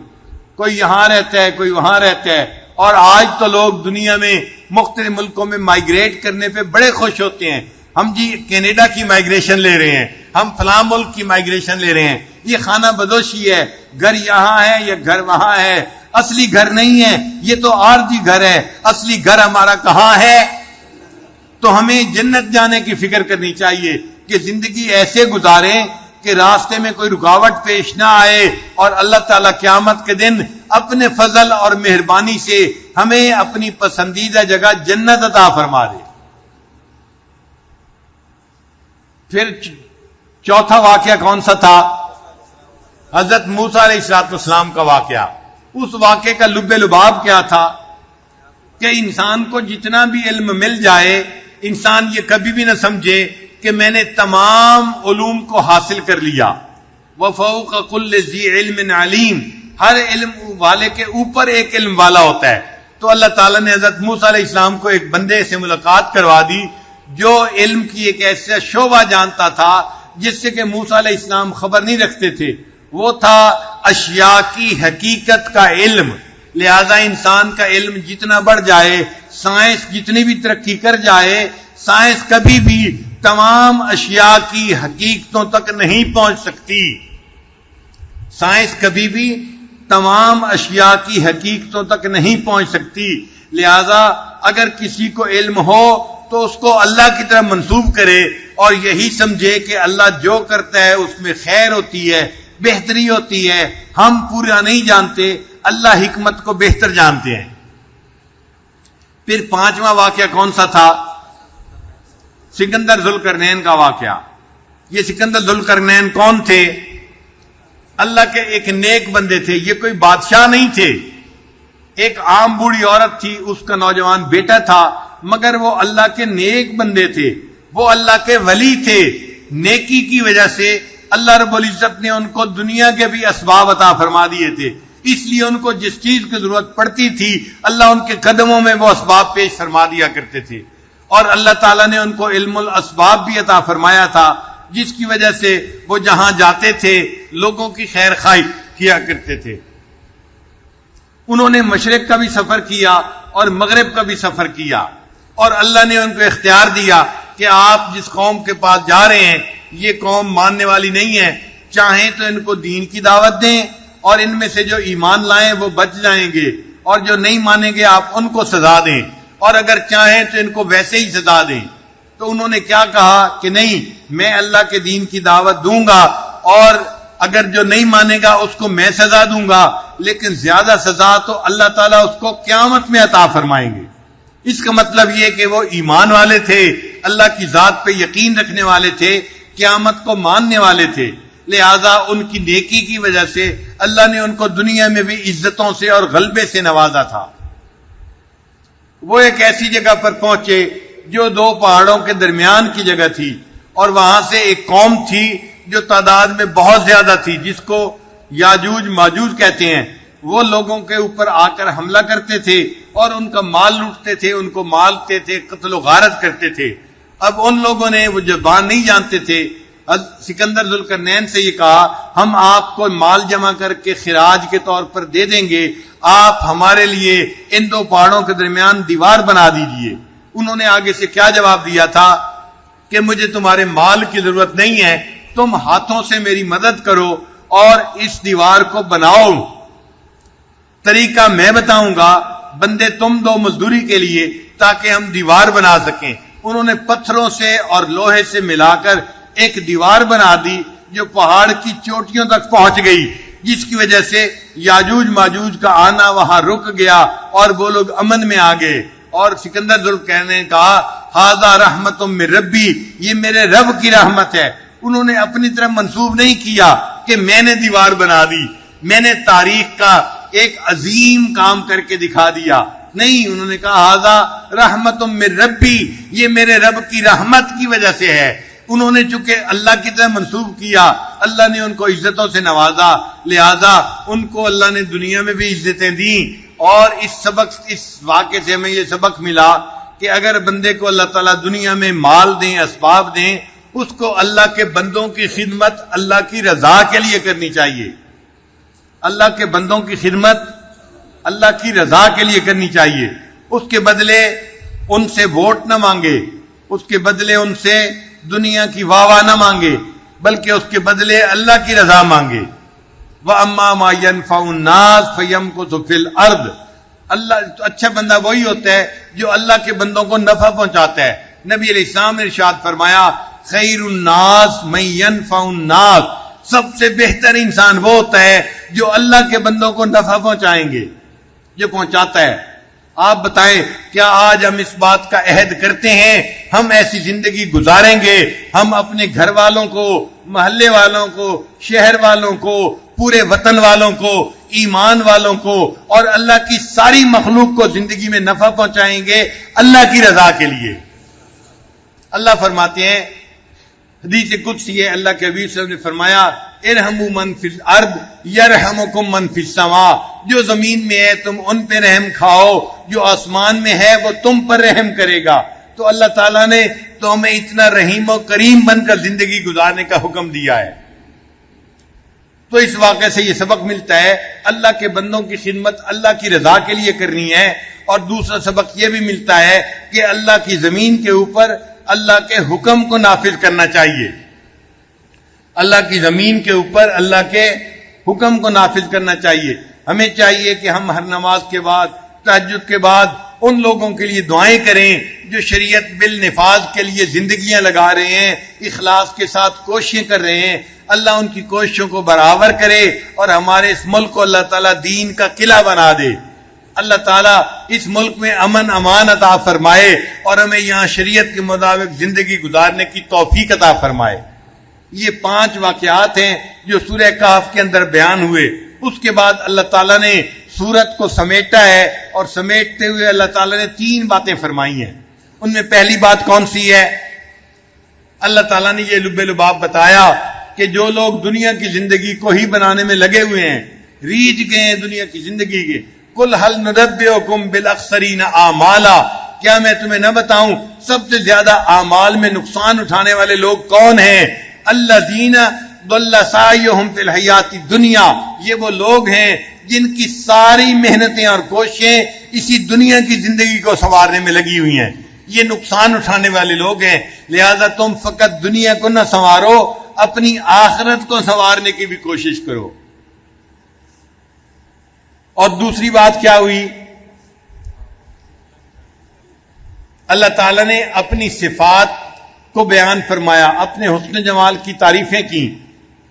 Speaker 2: کوئی یہاں رہتا ہے، کوئی وہاں رہتا ہے. اور آج تو لوگ دنیا میں مختلف ملکوں میں مائیگریٹ کرنے پہ بڑے خوش ہوتے ہیں. ہم جی کینیڈا کی مائیگریشن لے رہے ہیں، ہم فلاں ملک کی مائیگریشن لے رہے ہیں. یہ خانہ بدوشی ہے. گھر یہاں ہے یا گھر وہاں ہے، اصلی گھر نہیں ہے. یہ تو عارضی گھر ہے. اصلی گھر ہمارا کہاں ہے؟ تو ہمیں جنت جانے کی فکر کرنی چاہیے کہ زندگی ایسے گزاریں کہ راستے میں کوئی رکاوٹ پیش نہ آئے اور اللہ تعالیٰ قیامت کے دن اپنے فضل اور مہربانی سے ہمیں اپنی پسندیدہ جگہ جنت عطا فرما دے. پھر چوتھا واقعہ کون سا تھا؟ حضرت موسیٰ علیہ السلام کا واقعہ. اس واقعے کا لب لباب کیا تھا؟ کہ انسان کو جتنا بھی علم مل جائے، انسان یہ کبھی بھی نہ سمجھے کہ میں نے تمام علوم کو حاصل کر لیا. وَفَوْقَ كُلِّ ذِي عِلْمٍ عَلِيمٍ، ہر علم والے کے اوپر ایک علم والا ہوتا ہے. تو اللہ تعالیٰ نے حضرت موسیٰ علیہ السلام کو ایک بندے سے ملاقات کروا دی جو علم کی ایک ایسا شعبہ جانتا تھا جس سے کہ موسیٰ علیہ السلام خبر نہیں رکھتے تھے. وہ تھا اشیاء کی حقیقت کا علم. لہذا انسان کا علم جتنا بڑھ جائے، سائنس جتنی بھی ترقی کر جائے، سائنس کبھی بھی تمام اشیاء کی حقیقتوں تک نہیں پہنچ سکتی. سائنس کبھی بھی تمام اشیاء کی حقیقتوں تک نہیں پہنچ سکتی، لہذا اگر کسی کو علم ہو تو اس کو اللہ کی طرف منسوب کرے اور یہی سمجھے کہ اللہ جو کرتا ہے اس میں خیر ہوتی ہے، بہتری ہوتی ہے، ہم پورا نہیں جانتے، اللہ حکمت کو بہتر جانتے ہیں۔ پھر پانچواں واقعہ کون سا تھا؟ سکندر ذوالقرنین کا واقعہ۔ یہ سکندر ذوالقرنین کون تھے؟ اللہ کے ایک نیک بندے تھے، یہ کوئی بادشاہ نہیں تھے، ایک عام بوڑھی عورت تھی، اس کا نوجوان بیٹا تھا، مگر وہ اللہ کے نیک بندے تھے، وہ اللہ کے ولی تھے۔ نیکی کی وجہ سے اللہ رب العزت نے ان کو دنیا کے بھی اسباب عطا فرما دیے تھے، اس لیے ان کو جس چیز کی ضرورت پڑتی تھی اللہ ان کے قدموں میں وہ اسباب پیش فرما دیا کرتے تھے، اور اللہ تعالیٰ نے ان کو علم الاسباب بھی عطا فرمایا تھا، جس کی وجہ سے وہ جہاں جاتے تھے لوگوں کی خیر خواہی کیا کرتے تھے۔ انہوں نے مشرق کا بھی سفر کیا اور مغرب کا بھی سفر کیا، اور اللہ نے ان کو اختیار دیا کہ آپ جس قوم کے پاس جا رہے ہیں یہ قوم ماننے والی نہیں ہے، چاہیں تو ان کو دین کی دعوت دیں اور ان میں سے جو ایمان لائیں وہ بچ جائیں گے، اور جو نہیں مانیں گے آپ ان کو سزا دیں، اور اگر چاہیں تو ان کو ویسے ہی سزا دیں۔ تو انہوں نے کیا کہا کہ نہیں، میں اللہ کے دین کی دعوت دوں گا، اور اگر جو نہیں مانے گا اس کو میں سزا دوں گا، لیکن زیادہ سزا تو اللہ تعالیٰ اس کو قیامت میں عطا فرمائیں گے۔ اس کا مطلب یہ کہ وہ ایمان والے تھے، اللہ کی ذات پہ یقین رکھنے والے تھے، قیامت کو ماننے والے تھے، لہذا ان کی نیکی کی وجہ سے اللہ نے ان کو دنیا میں بھی عزتوں سے اور غلبے سے نوازا تھا۔ وہ ایک ایسی جگہ پر پہنچے جو دو پہاڑوں کے درمیان کی جگہ تھی، اور وہاں سے ایک قوم تھی جو تعداد میں بہت زیادہ تھی، جس کو یاجوج ماجوج کہتے ہیں۔ وہ لوگوں کے اوپر آ کر حملہ کرتے تھے اور ان کا مال لوٹتے تھے، ان کو مارتے تھے، قتل و غارت کرتے تھے۔ اب ان لوگوں نے، وہ زبان نہیں جانتے تھے، سکندر ذوالقرنین سے یہ کہا ہم آپ کو مال جمع کر کے خراج کے طور پر دے دیں گے، آپ ہمارے لیے ان دو پہاڑوں کے درمیان دیوار بنا دیجئے۔ انہوں نے آگے سے کیا جواب دیا تھا کہ مجھے تمہارے مال کی ضرورت نہیں ہے، تم ہاتھوں سے میری مدد کرو اور اس دیوار کو بناؤ، طریقہ میں بتاؤں گا، بندے تم دو مزدوری کے لیے تاکہ ہم دیوار بنا سکیں۔ انہوں نے پتھروں سے اور لوہے سے ملا کر ایک دیوار بنا دی جو پہاڑ کی چوٹیوں تک پہنچ گئی، جس کی وجہ سے یاجوج ماجوج کا آنا وہاں رک گیا اور وہ لوگ امن میں آ گئے۔ اور سکندر ذوالقرنین نے کہا ھذا رحمت من ربی، یہ میرے رب کی رحمت ہے۔ انہوں نے اپنی طرف منسوب نہیں کیا کہ میں نے دیوار بنا دی، میں نے تاریخ کا ایک عظیم کام کر کے دکھا دیا، نہیں، انہوں نے کہا ھذا رحمت من ربی، یہ میرے رب کی رحمت کی وجہ سے ہے۔ انہوں نے چونکہ اللہ کی طرف منسوب کیا، اللہ نے ان کو عزتوں سے نوازا، لہذا ان کو اللہ نے دنیا میں بھی عزتیں دیں۔ اور اس واقعے سے ہمیں یہ سبق ملا کہ اگر بندے کو اللہ تعالیٰ دنیا میں مال دیں، اسباب دیں، اس کو اللہ کے بندوں کی خدمت اللہ کی رضا کے لیے کرنی چاہیے۔ اللہ کے بندوں کی خدمت اللہ کی رضا کے لیے کرنی چاہیے، اس کے بدلے ان سے ووٹ نہ مانگے، اس کے بدلے ان سے دنیا کی واہ واہ نہ مانگے، بلکہ اس کے بدلے اللہ کی رضا مانگے۔ وَأَمَّا مَا يَنْفَعُ النَّاسَ فَيَمْكُثُ فِي الْأَرْضِ، اللہ اچھا بندہ وہی ہوتا ہے جو اللہ کے بندوں کو نفع پہنچاتا ہے۔ نبی علیہ السلام نے ارشاد فرمایا خیر الناس من ينفع الناس، سب سے بہتر انسان وہ ہوتا ہے جو اللہ کے بندوں کو نفع پہنچائیں گے، جو پہنچاتا ہے۔ آپ بتائیں کیا آج ہم اس بات کا عہد کرتے ہیں ہم ایسی زندگی گزاریں گے، ہم اپنے گھر والوں کو، محلے والوں کو، شہر والوں کو، پورے وطن والوں کو، ایمان والوں کو اور اللہ کی ساری مخلوق کو زندگی میں نفع پہنچائیں گے اللہ کی رضا کے لیے؟ اللہ فرماتے ہیں، حدیث قدسی ہے، اللہ کے حبیب صلی اللہ علیہ وسلم نے فرمایا ارحموا من فی الارض یرحمکم من فی السماء، جو زمین میں ہے تم ان پہ رحم کھاؤ، جو آسمان میں ہے وہ تم پر رحم کرے گا۔ تو اللہ تعالیٰ نے تو ہمیں اتنا رحیم و کریم بن کر زندگی گزارنے کا حکم دیا ہے۔ تو اس واقعے سے یہ سبق ملتا ہے اللہ کے بندوں کی خدمت اللہ کی رضا کے لیے کرنی ہے، اور دوسرا سبق یہ بھی ملتا ہے کہ اللہ کی زمین کے اوپر اللہ کے حکم کو نافذ کرنا چاہیے، اللہ کی زمین کے اوپر اللہ کے حکم کو نافذ کرنا چاہیے۔ ہمیں چاہیے کہ ہم ہر نماز کے بعد، تہجد کے بعد ان لوگوں کے لیے دعائیں کریں جو شریعت بالنفاذ کے لیے زندگیاں لگا رہے ہیں، اخلاص کے ساتھ کوششیں کر رہے ہیں۔ اللہ ان کی کوششوں کو برابر کرے اور ہمارے اس ملک کو اللہ تعالیٰ دین کا قلعہ بنا دے۔ اللہ تعالیٰ اس ملک میں امن امان عطا فرمائے اور ہمیں یہاں شریعت کے مطابق زندگی گزارنے کی توفیق عطا فرمائے۔ یہ 5 واقعات ہیں جو سورہ کہف کے اندر بیان ہوئے۔ اس کے بعد اللہ تعالیٰ نے سورت کو سمیٹا ہے اور سمیٹتے ہوئے اللہ تعالیٰ نے 3 باتیں فرمائی ہیں۔ ان میں پہلی بات کون سی ہے؟ اللہ تعالیٰ نے یہ لب لباب بتایا کہ جو لوگ دنیا کی زندگی کو ہی بنانے میں لگے ہوئے ہیں، ریجھ گئے ہیں دنیا کی زندگی کے، قل هل ننبئکم بالاخسرین اعمالا، کیا میں تمہیں نہ بتاؤں سب سے زیادہ اعمال میں نقصان اٹھانے والے لوگ کون ہیں؟ الذین ضل سعیہم فی الحیات الدنیا، یہ وہ لوگ ہیں جن کی ساری محنتیں اور کوششیں اسی دنیا کی زندگی کو سنوارنے میں لگی ہوئی ہیں۔ یہ نقصان اٹھانے والے لوگ ہیں، لہذا تم فقط دنیا کو نہ سنوارو، اپنی آخرت کو سنوارنے کی بھی کوشش کرو۔ اور دوسری بات کیا ہوئی؟ اللہ تعالیٰ نے اپنی صفات کو بیان فرمایا، اپنے حسن جمال کی تعریفیں کی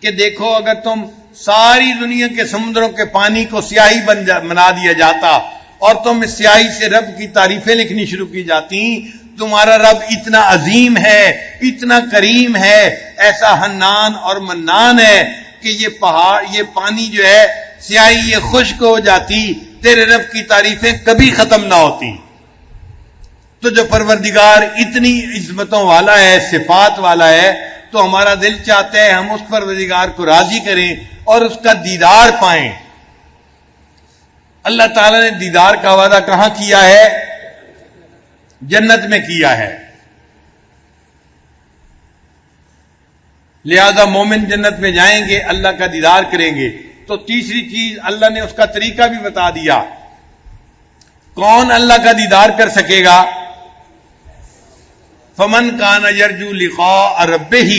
Speaker 2: کہ دیکھو اگر تم ساری دنیا کے سمندروں کے پانی کو سیاہی بنا دیا جاتا اور تم اس سیاہی سے رب کی تعریفیں لکھنی شروع کی جاتی، تمہارا رب اتنا عظیم ہے، اتنا کریم ہے، ایسا حنان اور منان ہے کہ یہ پہاڑ، یہ پانی جو ہے سیاہی یہ خشک ہو جاتی، تیرے رب کی تعریفیں کبھی ختم نہ ہوتی۔ تو جو پروردگار اتنی عظمتوں والا ہے، صفات والا ہے، تو ہمارا دل چاہتا ہے ہم اس پروردگار کو راضی کریں اور اس کا دیدار پائیں۔ اللہ تعالیٰ نے دیدار کا وعدہ کہاں کیا ہے؟ جنت میں کیا ہے۔ لہذا مومن جنت میں جائیں گے، اللہ کا دیدار کریں گے۔ تو تیسری چیز اللہ نے اس کا طریقہ بھی بتا دیا۔ کون اللہ کا دیدار کر سکے گا؟ فمن کان یرجو لقاء ربہ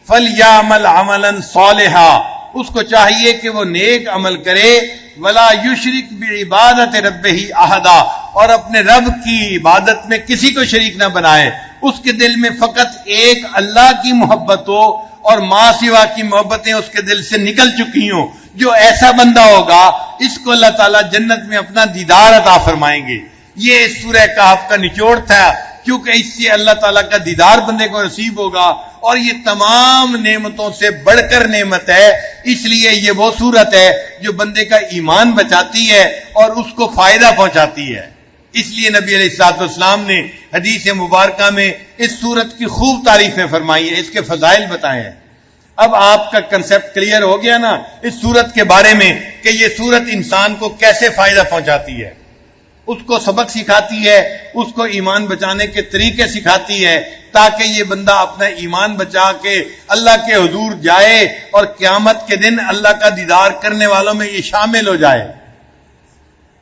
Speaker 2: فلیعمل عملا صالحا، اس کو چاہیے کہ وہ نیک عمل کرے، ولا یشرک بعبادت ربہ احدا، اور اپنے رب کی عبادت میں کسی کو شریک نہ بنائے۔ اس کے دل میں فقط ایک اللہ کی محبت ہو اور ماں سوا کی محبتیں اس کے دل سے نکل چکی ہوں۔ جو ایسا بندہ ہوگا اس کو اللہ تعالیٰ جنت میں اپنا دیدار عطا فرمائیں گے۔ یہ سورہ کہف کا نچوڑ تھا، کیونکہ اس سے اللہ تعالیٰ کا دیدار بندے کو نصیب ہوگا، اور یہ تمام نعمتوں سے بڑھ کر نعمت ہے، اس لیے یہ وہ صورت ہے جو بندے کا ایمان بچاتی ہے اور اس کو فائدہ پہنچاتی ہے۔ اس لیے نبی علیہ الصلوۃ والسلام نے حدیث مبارکہ میں اس صورت کی خوب تعریفیں فرمائی ہیں، اس کے فضائل بتائے ہیں۔ اب آپ کا کنسپٹ کلیئر ہو گیا نا اس صورت کے بارے میں کہ یہ صورت انسان کو کیسے فائدہ پہنچاتی ہے، اس کو سبق سکھاتی ہے، اس کو ایمان بچانے کے طریقے سکھاتی ہے، تاکہ یہ بندہ اپنا ایمان بچا کے اللہ کے حضور جائے اور قیامت کے دن اللہ کا دیدار کرنے والوں میں یہ شامل ہو جائے۔